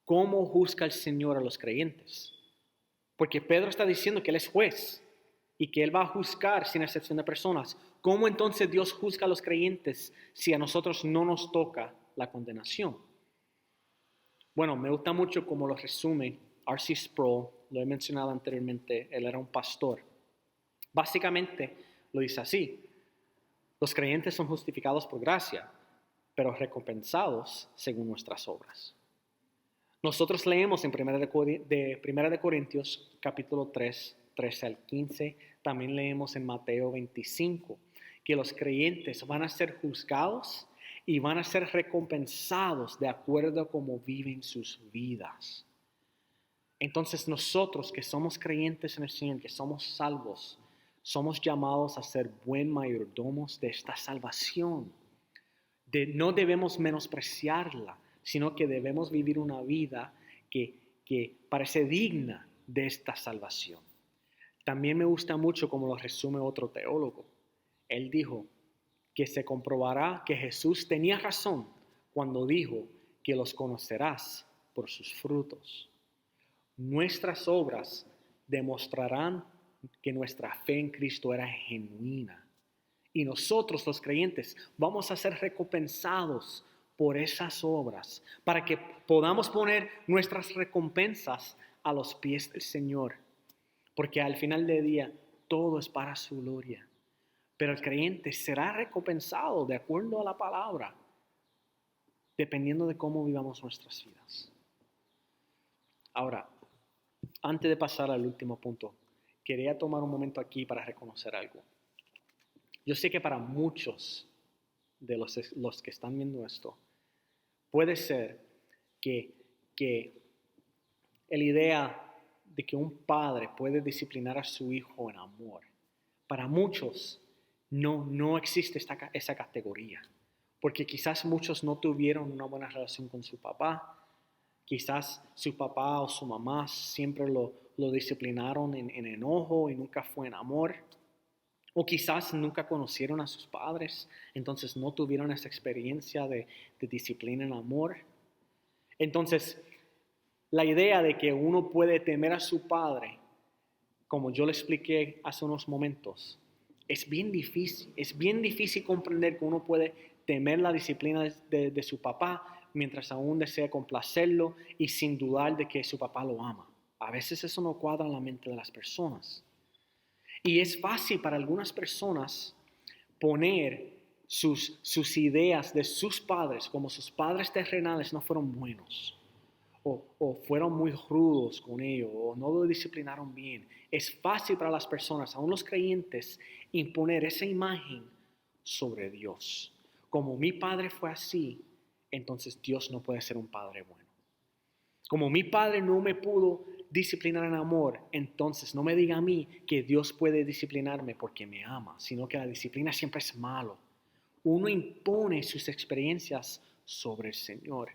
¿cómo juzga el Señor a los creyentes? Porque Pedro está diciendo que Él es juez y que Él va a juzgar sin excepción de personas. ¿Cómo entonces Dios juzga a los creyentes si a nosotros no nos toca la condenación? Bueno, me gusta mucho cómo lo resume R.C. Sproul, lo he mencionado anteriormente, él era un pastor. Básicamente lo dice así: los creyentes son justificados por gracia, pero recompensados según nuestras obras. Nosotros leemos en 1 de Corintios capítulo 3, 13 al 15, también leemos en Mateo 25, que los creyentes van a ser juzgados y van a ser recompensados de acuerdo a cómo viven sus vidas. Entonces nosotros que somos creyentes en el Señor, que somos salvos, somos llamados a ser buen mayordomos de esta salvación. No debemos menospreciarla, sino que debemos vivir una vida que parece digna de esta salvación. También me gusta mucho como lo resume otro teólogo. Él dijo que se comprobará que Jesús tenía razón cuando dijo que los conocerás por sus frutos. Nuestras obras demostrarán que nuestra fe en Cristo era genuina. Y nosotros los creyentes vamos a ser recompensados por esas obras para que podamos poner nuestras recompensas a los pies del Señor. Porque al final del día todo es para su gloria. Pero el creyente será recompensado de acuerdo a la palabra, dependiendo de cómo vivamos nuestras vidas. Ahora, antes de pasar al último punto, quería tomar un momento aquí para reconocer algo. Yo sé que para muchos de los que están viendo esto, puede ser que la idea de que un padre puede disciplinar a su hijo en amor, para muchos no existe esa categoría. Porque quizás muchos no tuvieron una buena relación con su papá, quizás su papá o su mamá siempre lo disciplinaron en enojo y nunca fue en amor. O quizás nunca conocieron a sus padres, entonces no tuvieron esa experiencia de disciplina en amor. Entonces, la idea de que uno puede temer a su padre, como yo le expliqué hace unos momentos, Es bien difícil comprender que uno puede temer la disciplina de su papá mientras aún desea complacerlo y sin dudar de que su papá lo ama. A veces eso no cuadra en la mente de las personas. Y es fácil para algunas personas poner sus ideas de sus padres como sus padres terrenales no fueron buenos. O fueron muy rudos con ellos, o no lo disciplinaron bien. Es fácil para las personas, aún los creyentes, imponer esa imagen sobre Dios. Como mi padre fue así, entonces Dios no puede ser un padre bueno. Como mi padre no me pudo disciplinar en amor, entonces no me diga a mí que Dios puede disciplinarme porque me ama, sino que la disciplina siempre es malo. Uno impone sus experiencias sobre el Señor.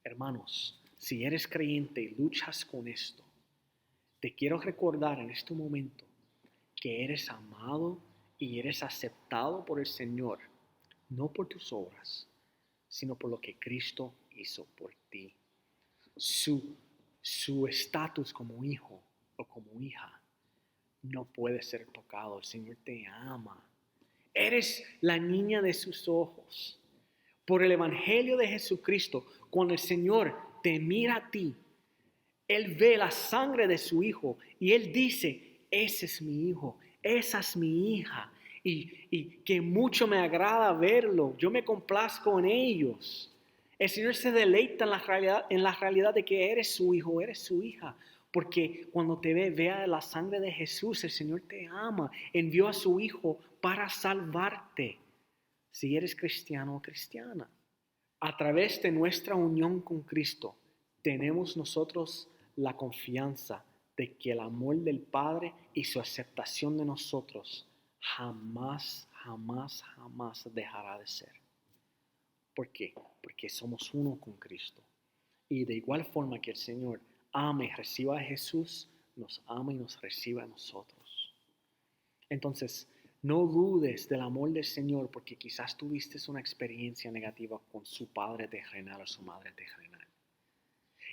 Hermanos, si eres creyente y luchas con esto, te quiero recordar en este momento que eres amado y eres aceptado por el Señor, no por tus obras, sino por lo que Cristo hizo por ti. Su estatus como hijo o como hija no puede ser tocado. El Señor te ama. Eres la niña de sus ojos. Por el Evangelio de Jesucristo, cuando el Señor te mira a ti, Él ve la sangre de su Hijo y Él dice, ese es mi hijo, esa es mi hija. Y que mucho me agrada verlo, yo me complazco en ellos. El Señor se deleita en la realidad de que eres su hijo, eres su hija. Porque cuando te vea la sangre de Jesús, el Señor te ama, envió a su Hijo para salvarte. Si eres cristiano o cristiana, a través de nuestra unión con Cristo, tenemos nosotros la confianza de que el amor del Padre y su aceptación de nosotros jamás, jamás, jamás dejará de ser. ¿Por qué? Porque somos uno con Cristo. Y de igual forma que el Señor ama y reciba a Jesús, nos ama y nos recibe a nosotros. Entonces, no dudes del amor del Señor porque quizás tuviste una experiencia negativa con su padre terrenal o su madre terrenal.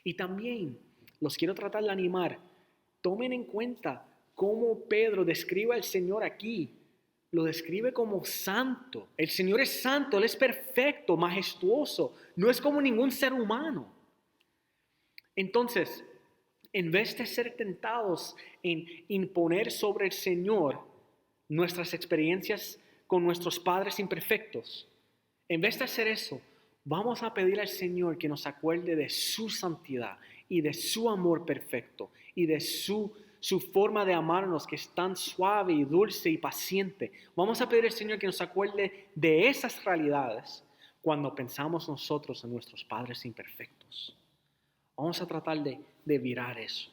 Y también los quiero tratar de animar. Tomen en cuenta cómo Pedro describe al Señor aquí. Lo describe como santo. El Señor es santo, Él es perfecto, majestuoso. No es como ningún ser humano. Entonces, en vez de ser tentados en imponer sobre el Señor nuestras experiencias con nuestros padres imperfectos, en vez de hacer eso, vamos a pedir al Señor que nos acuerde de su santidad y de su amor perfecto y de su forma de amarnos que es tan suave y dulce y paciente. Vamos a pedir al Señor que nos acuerde de esas realidades cuando pensamos nosotros en nuestros padres imperfectos. Vamos a tratar de virar eso.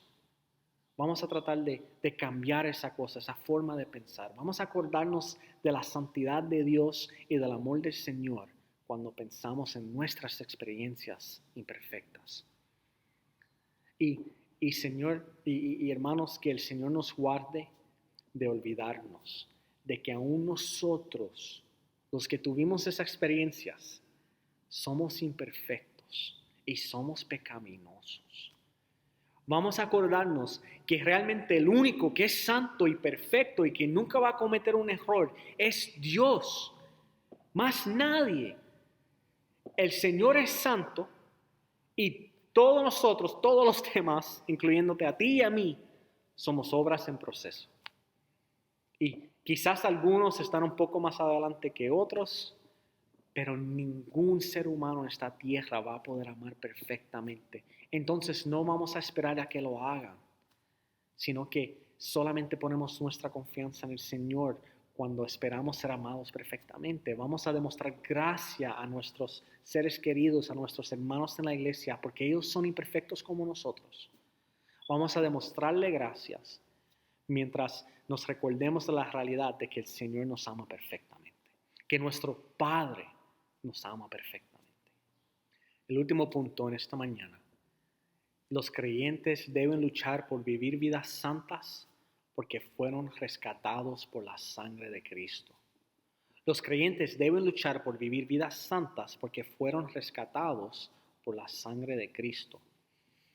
Vamos a tratar de cambiar esa cosa, esa forma de pensar. Vamos a acordarnos de la santidad de Dios y del amor del Señor cuando pensamos en nuestras experiencias imperfectas. Y Señor, y hermanos, que el Señor nos guarde de olvidarnos de que aún nosotros, los que tuvimos esas experiencias, somos imperfectos y somos pecaminosos. Vamos a acordarnos que realmente el único que es santo y perfecto y que nunca va a cometer un error es Dios, más nadie. El Señor es santo y todos nosotros, todos los demás, incluyéndote a ti y a mí, somos obras en proceso. Y quizás algunos están un poco más adelante que otros, pero ningún ser humano en esta tierra va a poder amar perfectamente. Entonces no vamos a esperar a que lo hagan, sino que solamente ponemos nuestra confianza en el Señor cuando esperamos ser amados perfectamente. Vamos a demostrar gracia a nuestros seres queridos, a nuestros hermanos en la iglesia, porque ellos son imperfectos como nosotros. Vamos a demostrarle gracias mientras nos recordemos de la realidad de que el Señor nos ama perfectamente, que nuestro Padre nos ama perfectamente. El último punto en esta mañana. Los creyentes deben luchar por vivir vidas santas porque fueron rescatados por la sangre de Cristo. Los creyentes deben luchar por vivir vidas santas porque fueron rescatados por la sangre de Cristo.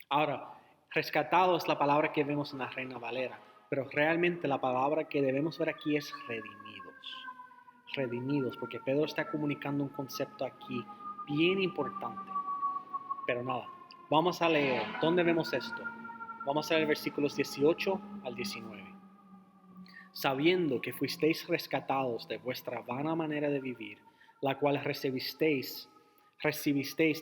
Ahora, rescatado es la palabra que vemos en la Reina Valera, pero realmente la palabra que debemos ver aquí es redimidos. Redimidos, porque Pedro está comunicando un concepto aquí bien importante. Pero nada, vamos a leer. ¿Dónde vemos esto? Vamos a leer versículos 18 al 19. Sabiendo que fuisteis rescatados de vuestra vana manera de vivir, la cual recibisteis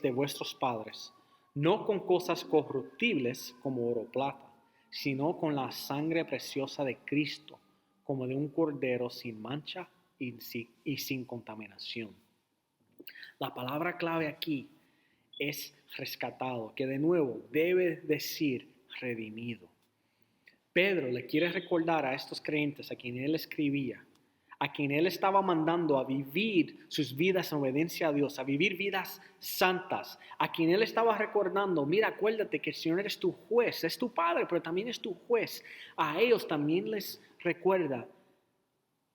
de vuestros padres, no con cosas corruptibles como oro o plata, sino con la sangre preciosa de Cristo, como de un cordero sin mancha y sin contaminación. La palabra clave aquí es rescatado, que de nuevo debe decir redimido. Pedro le quiere recordar a estos creyentes a quien él escribía, a quien él estaba mandando a vivir sus vidas en obediencia a Dios, a vivir vidas santas, a quien él estaba recordando, mira, acuérdate que el Señor es tu juez, es tu Padre, pero también es tu juez. A ellos también les recuerda,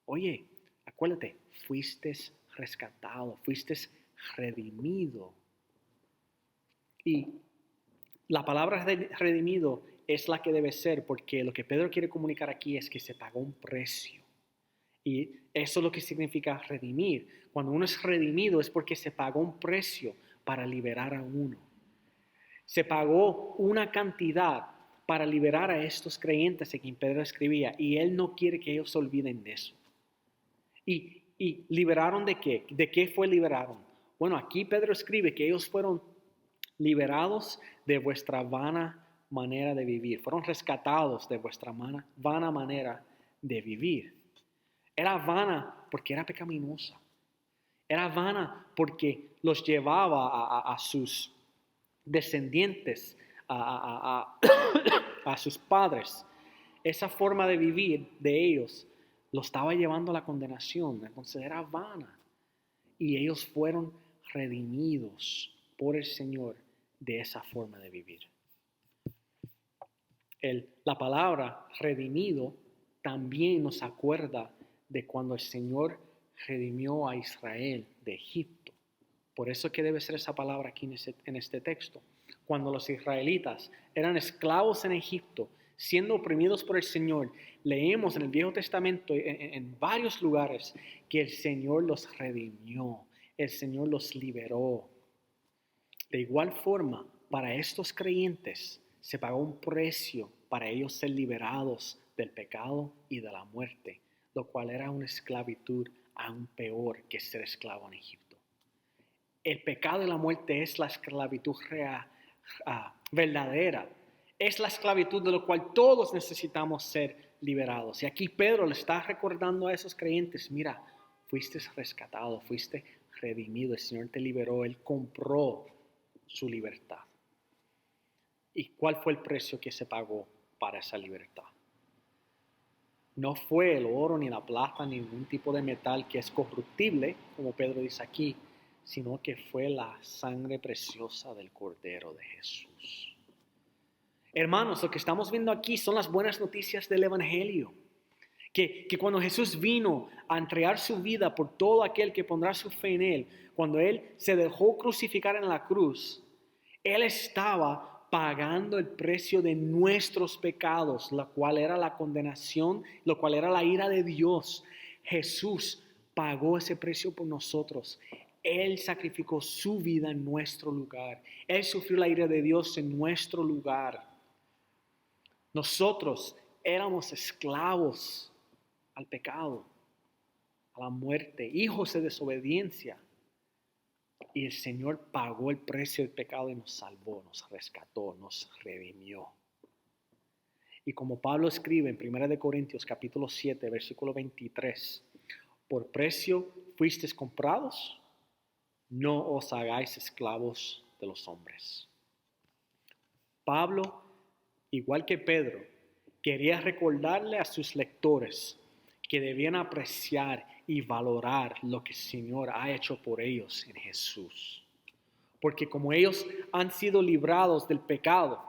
oye, acuérdate, fuiste rescatado, fuiste redimido. Y la palabra redimido es la que debe ser, porque lo que Pedro quiere comunicar aquí es que se pagó un precio. Y eso es lo que significa redimir. Cuando uno es redimido es porque se pagó un precio para liberar a uno. Se pagó una cantidad para liberar a estos creyentes a quien Pedro escribía, y él no quiere que ellos se olviden de eso. ¿Y liberaron de qué? ¿De qué fue liberaron? Bueno, aquí Pedro escribe que ellos fueron liberados de vuestra vana manera de vivir. Fueron rescatados de vuestra vana manera de vivir. Era vana porque era pecaminosa. Era vana porque los llevaba a sus descendientes, a sus padres. Esa forma de vivir de ellos lo estaba llevando a la condenación. Entonces era vana. Y ellos fueron redimidos por el Señor de esa forma de vivir. La palabra redimido también nos acuerda de cuando el Señor redimió a Israel de Egipto. Por eso que debe ser esa palabra aquí en este texto. Cuando los israelitas eran esclavos en Egipto, siendo oprimidos por el Señor, leemos en el Viejo Testamento en varios lugares que el Señor los redimió, el Señor los liberó. De igual forma, para estos creyentes se pagó un precio para ellos ser liberados del pecado y de la muerte, lo cual era una esclavitud aún peor que ser esclavo en Egipto. El pecado y la muerte es la esclavitud verdadera. Es la esclavitud de la cual todos necesitamos ser liberados. Y aquí Pedro le está recordando a esos creyentes, mira, fuiste rescatado, fuiste redimido, el Señor te liberó, Él compró su libertad. ¿Y cuál fue el precio que se pagó para esa libertad? No fue el oro, ni la plata, ni ningún tipo de metal que es corruptible, como Pedro dice aquí, sino que fue la sangre preciosa del Cordero de Jesús. Hermanos, lo que estamos viendo aquí son las buenas noticias del Evangelio. Que cuando Jesús vino a entregar su vida por todo aquel que pondrá su fe en Él, cuando Él se dejó crucificar en la cruz, Él estaba pagando el precio de nuestros pecados, la cual era la condenación, lo cual era la ira de Dios. Jesús pagó ese precio por nosotros. Él sacrificó su vida en nuestro lugar. Él sufrió la ira de Dios en nuestro lugar. Nosotros éramos esclavos al pecado, a la muerte, hijos de desobediencia. Y el Señor pagó el precio del pecado y nos salvó, nos rescató, nos redimió. Y como Pablo escribe en 1 Corintios capítulo 7, versículo 23, por precio fuisteis comprados, no os hagáis esclavos de los hombres. Pablo, igual que Pedro, quería recordarle a sus lectores que debían apreciar y valorar lo que el Señor ha hecho por ellos en Jesús. Porque como ellos han sido librados del pecado,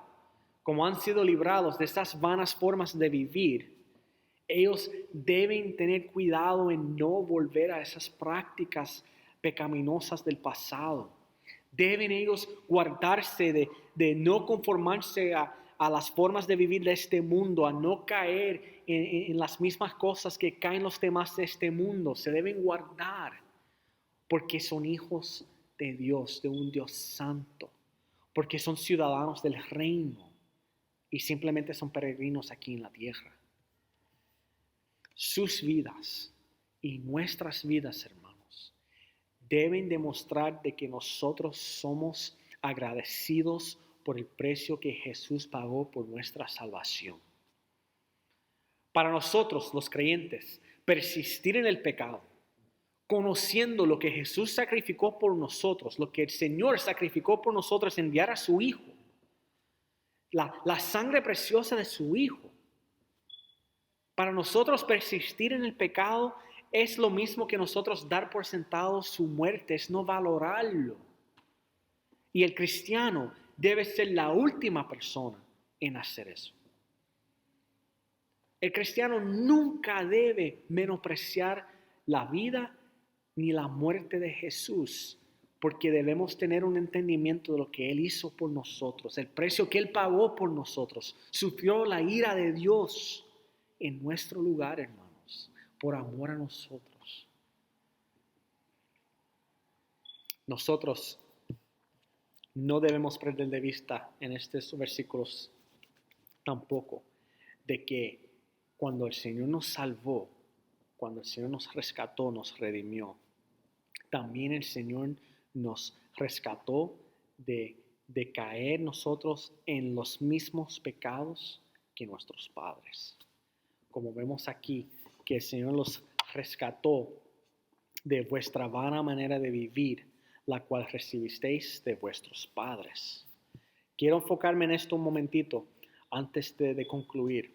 como han sido librados de esas vanas formas de vivir, ellos deben tener cuidado en no volver a esas prácticas pecaminosas del pasado. Deben ellos guardarse de no conformarse a las formas de vivir de este mundo, a no caer en las mismas cosas que caen los demás de este mundo. Se deben guardar porque son hijos de Dios, de un Dios santo, porque son ciudadanos del reino y simplemente son peregrinos aquí en la tierra. Sus vidas y nuestras vidas, hermanos, deben demostrar de que nosotros somos agradecidos por el precio que Jesús pagó por nuestra salvación. Para nosotros, los creyentes, persistir en el pecado, conociendo lo que Jesús sacrificó por nosotros, lo que el Señor sacrificó por nosotros, enviar a su Hijo, la sangre preciosa de su Hijo. Para nosotros persistir en el pecado es lo mismo que nosotros dar por sentado su muerte, es no valorarlo. Y el cristiano debe ser la última persona en hacer eso. El cristiano nunca debe menospreciar la vida ni la muerte de Jesús, porque debemos tener un entendimiento de lo que Él hizo por nosotros, el precio que Él pagó por nosotros. Sufrió la ira de Dios en nuestro lugar, hermanos, por amor a nosotros. Nosotros no debemos perder de vista en estos versículos tampoco de que cuando el Señor nos salvó, cuando el Señor nos rescató, nos redimió, también el Señor nos rescató de caer nosotros en los mismos pecados que nuestros padres. Como vemos aquí, que el Señor los rescató de vuestra vana manera de vivir, la cual recibisteis de vuestros padres. Quiero enfocarme en esto un momentito antes de concluir,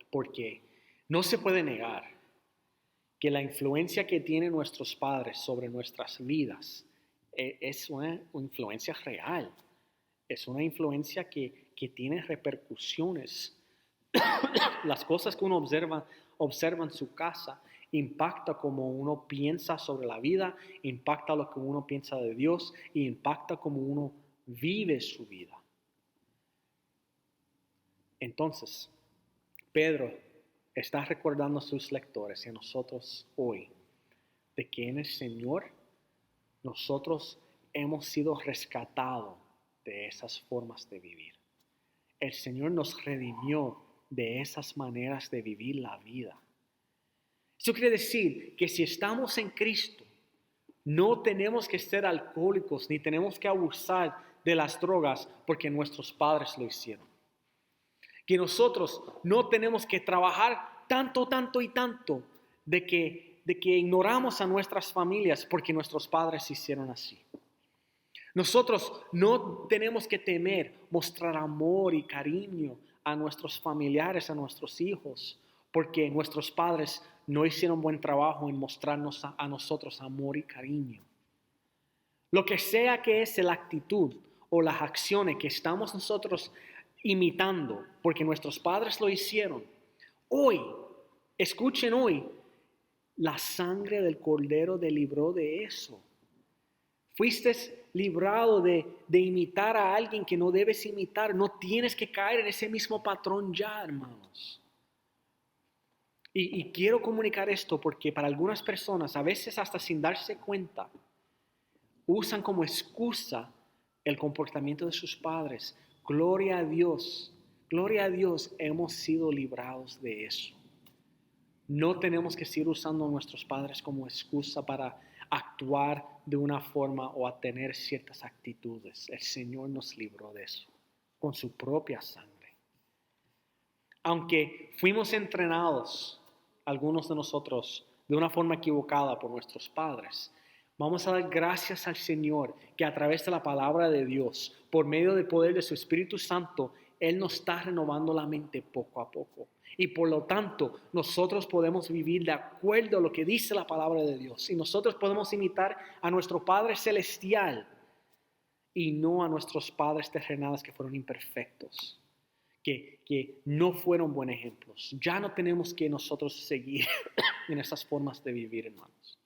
porque no se puede negar que la influencia que tienen nuestros padres sobre nuestras vidas es una influencia real, es una influencia que tiene repercusiones. Las cosas que uno observa en su casa impacta como uno piensa sobre la vida, impacta lo que uno piensa de Dios y impacta como uno vive su vida. Entonces, Pedro está recordando a sus lectores y a nosotros hoy de que en el Señor nosotros hemos sido rescatados de esas formas de vivir. El Señor nos redimió de esas maneras de vivir la vida. Eso quiere decir que si estamos en Cristo, no tenemos que ser alcohólicos ni tenemos que abusar de las drogas porque nuestros padres lo hicieron. Que nosotros no tenemos que trabajar tanto y tanto de que ignoramos a nuestras familias porque nuestros padres hicieron así. Nosotros no tenemos que temer mostrar amor y cariño a nuestros familiares, a nuestros hijos, porque nuestros padres no hicieron buen trabajo en mostrarnos a nosotros amor y cariño. Lo que sea que es la actitud o las acciones que estamos nosotros imitando, porque nuestros padres lo hicieron, hoy, escuchen hoy, la sangre del Cordero te libró de eso. Fuiste librado de imitar a alguien que no debes imitar. No tienes que caer en ese mismo patrón ya, hermanos. Y quiero comunicar esto porque para algunas personas, a veces hasta sin darse cuenta, usan como excusa el comportamiento de sus padres. Gloria a Dios, hemos sido librados de eso. No tenemos que seguir usando a nuestros padres como excusa para actuar de una forma o a tener ciertas actitudes. El Señor nos libró de eso, con su propia sangre. Aunque fuimos entrenados, algunos de nosotros, de una forma equivocada por nuestros padres, vamos a dar gracias al Señor que a través de la palabra de Dios, por medio del poder de su Espíritu Santo, Él nos está renovando la mente poco a poco. Y por lo tanto, nosotros podemos vivir de acuerdo a lo que dice la palabra de Dios. Y nosotros podemos imitar a nuestro Padre Celestial y no a nuestros padres terrenales que fueron imperfectos, que no fueron buenos ejemplos. Ya no tenemos que nosotros seguir en esas formas de vivir, hermanos,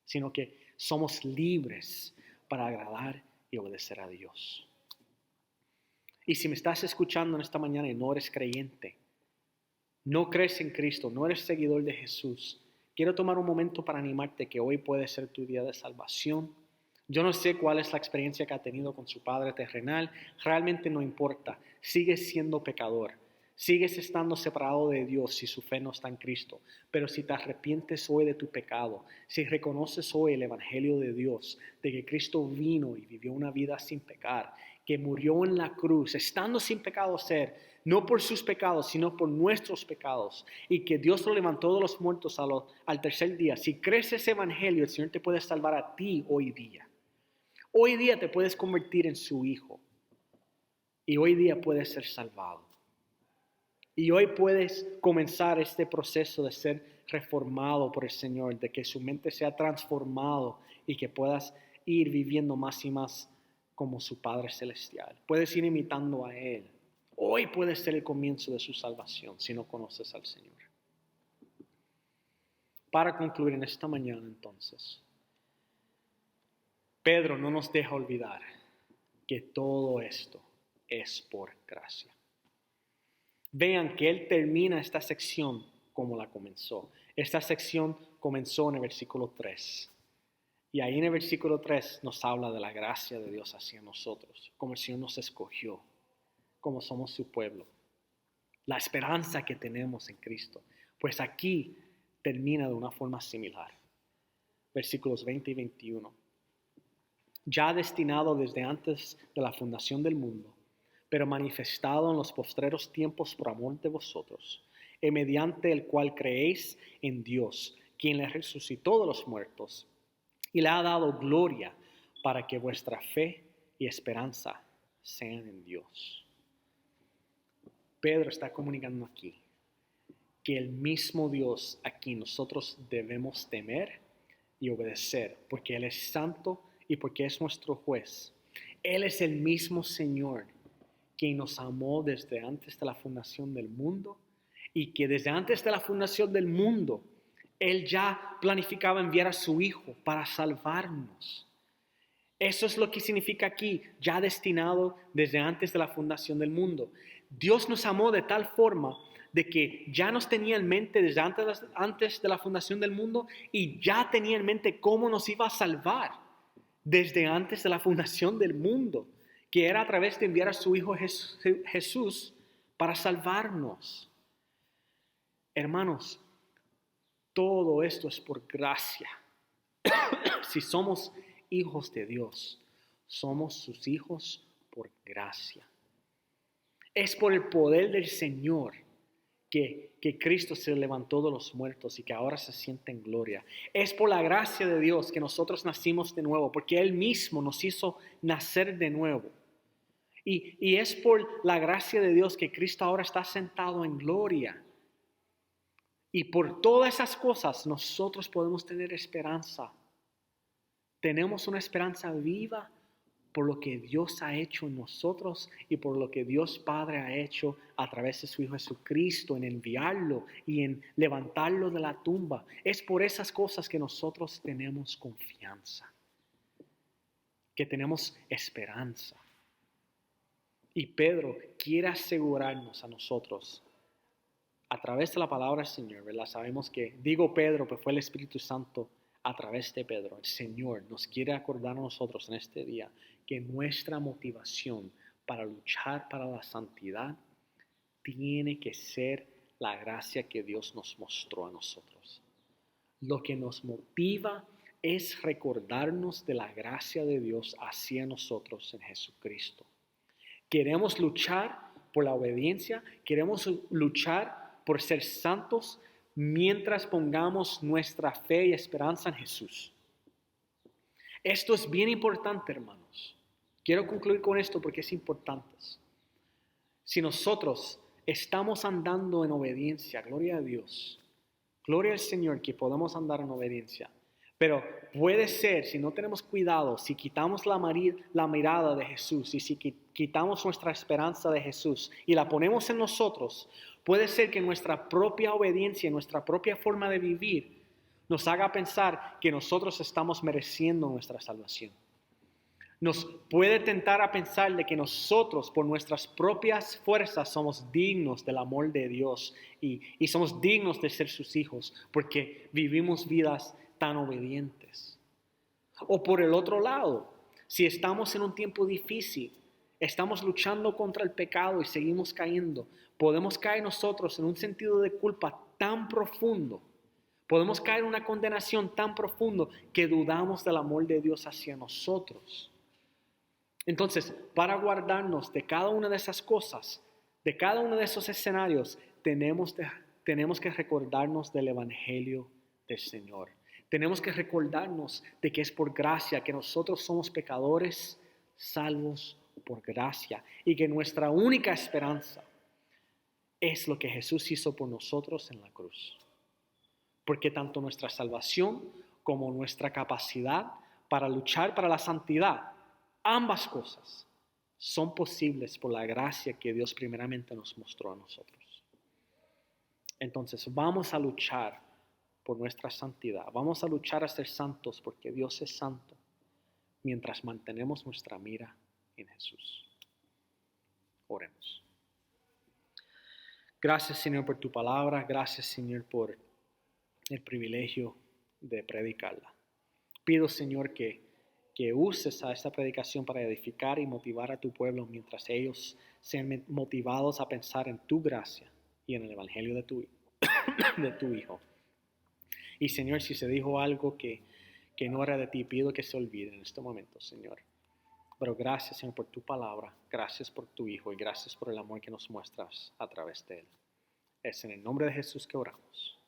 sino que somos libres para agradar y obedecer a Dios. Y si me estás escuchando en esta mañana y no eres creyente, no crees en Cristo, no eres seguidor de Jesús, quiero tomar un momento para animarte que hoy puede ser tu día de salvación. Yo no sé cuál es la experiencia que ha tenido con su padre terrenal, realmente no importa, sigues siendo pecador, sigues estando separado de Dios si su fe no está en Cristo, pero si te arrepientes hoy de tu pecado, si reconoces hoy el Evangelio de Dios, de que Cristo vino y vivió una vida sin pecar, que murió en la cruz, estando sin pecado ser, no por sus pecados, sino por nuestros pecados, y que Dios lo levantó de los muertos al tercer día. Si crees ese Evangelio, el Señor te puede salvar a ti hoy día. Hoy día te puedes convertir en su hijo, y hoy día puedes ser salvado. Y hoy puedes comenzar este proceso de ser reformado por el Señor, de que su mente sea transformado y que puedas ir viviendo más y más como su Padre Celestial. Puedes ir imitando a Él. Hoy puede ser el comienzo de su salvación si no conoces al Señor. Para concluir en esta mañana entonces, Pedro no nos deja olvidar que todo esto es por gracia. Vean que él termina esta sección como la comenzó. Esta sección comenzó en el versículo 3. Y ahí en el versículo 3 nos habla de la gracia de Dios hacia nosotros, como el Señor nos escogió, como somos su pueblo, la esperanza que tenemos en Cristo. Pues aquí termina de una forma similar. Versículos 20 y 21. Ya destinado desde antes de la fundación del mundo, pero manifestado en los postreros tiempos por amor de vosotros, y mediante el cual creéis en Dios, quien le resucitó de los muertos, y le ha dado gloria para que vuestra fe y esperanza sean en Dios. Pedro está comunicando aquí que el mismo Dios a quien nosotros debemos temer y obedecer, porque Él es santo y porque es nuestro juez. Él es el mismo Señor quien nos amó desde antes de la fundación del mundo y que desde antes de la fundación del mundo Él ya planificaba enviar a su Hijo para salvarnos. Eso es lo que significa aquí, ya destinado desde antes de la fundación del mundo. Dios nos amó de tal forma de que ya nos tenía en mente desde antes de la fundación del mundo y ya tenía en mente cómo nos iba a salvar desde antes de la fundación del mundo, que era a través de enviar a su Hijo Jesús para salvarnos. Hermanos, todo esto es por gracia. Si somos hijos de Dios, somos sus hijos por gracia. Es por el poder del Señor que Cristo se levantó de los muertos y que ahora se siente en gloria. Es por la gracia de Dios que nosotros nacimos de nuevo, porque Él mismo nos hizo nacer de nuevo. Y es por la gracia de Dios que Cristo ahora está sentado en gloria. Y por todas esas cosas nosotros podemos tener esperanza. Tenemos una esperanza viva por lo que Dios ha hecho en nosotros y por lo que Dios Padre ha hecho a través de su Hijo Jesucristo en enviarlo y en levantarlo de la tumba. Es por esas cosas que nosotros tenemos confianza, que tenemos esperanza. Y Pedro quiere asegurarnos a nosotros a través de la palabra del Señor, ¿verdad? Sabemos que, digo Pedro, pues fue el Espíritu Santo a través de Pedro. El Señor nos quiere acordar a nosotros en este día que nuestra motivación para luchar para la santidad tiene que ser la gracia que Dios nos mostró a nosotros. Lo que nos motiva es recordarnos de la gracia de Dios hacia nosotros en Jesucristo. Queremos luchar por la obediencia, queremos luchar por ser santos mientras pongamos nuestra fe y esperanza en Jesús. Esto es bien importante, hermanos. Quiero concluir con esto porque es importante. Si nosotros estamos andando en obediencia, gloria a Dios, gloria al Señor que podamos andar en obediencia. Pero puede ser, si no tenemos cuidado, si quitamos la mirada de Jesús y si quitamos nuestra esperanza de Jesús y la ponemos en nosotros, puede ser que nuestra propia obediencia, nuestra propia forma de vivir, nos haga pensar que nosotros estamos mereciendo nuestra salvación. Nos puede tentar a pensar de que nosotros, por nuestras propias fuerzas, somos dignos del amor de Dios y somos dignos de ser sus hijos porque vivimos vidas tan obedientes. O por el otro lado, si estamos en un tiempo difícil, estamos luchando contra el pecado y seguimos cayendo, podemos caer nosotros en un sentido de culpa tan profundo, podemos caer en una condenación tan profundo que dudamos del amor de Dios hacia nosotros. Entonces, para guardarnos de cada una de esas cosas, de cada uno de esos escenarios, tenemos que recordarnos del Evangelio del Señor. Tenemos que recordarnos de que es por gracia que nosotros somos pecadores salvos por gracia y que nuestra única esperanza es lo que Jesús hizo por nosotros en la cruz. Porque tanto nuestra salvación como nuestra capacidad para luchar para la santidad, ambas cosas son posibles por la gracia que Dios primeramente nos mostró a nosotros. Entonces vamos a luchar por nuestra santidad. Vamos a luchar a ser santos porque Dios es santo mientras mantenemos nuestra mira en Jesús. Oremos. Gracias, Señor, por tu palabra. Gracias, Señor, por el privilegio de predicarla. Pido, Señor, que uses a esta predicación para edificar y motivar a tu pueblo mientras ellos sean motivados a pensar en tu gracia y en el Evangelio de tu Hijo. Y, Señor, si se dijo algo que no era de ti, pido que se olvide en este momento, Señor. Pero gracias, Señor, por tu palabra, gracias por tu Hijo y gracias por el amor que nos muestras a través de él. Es en el nombre de Jesús que oramos.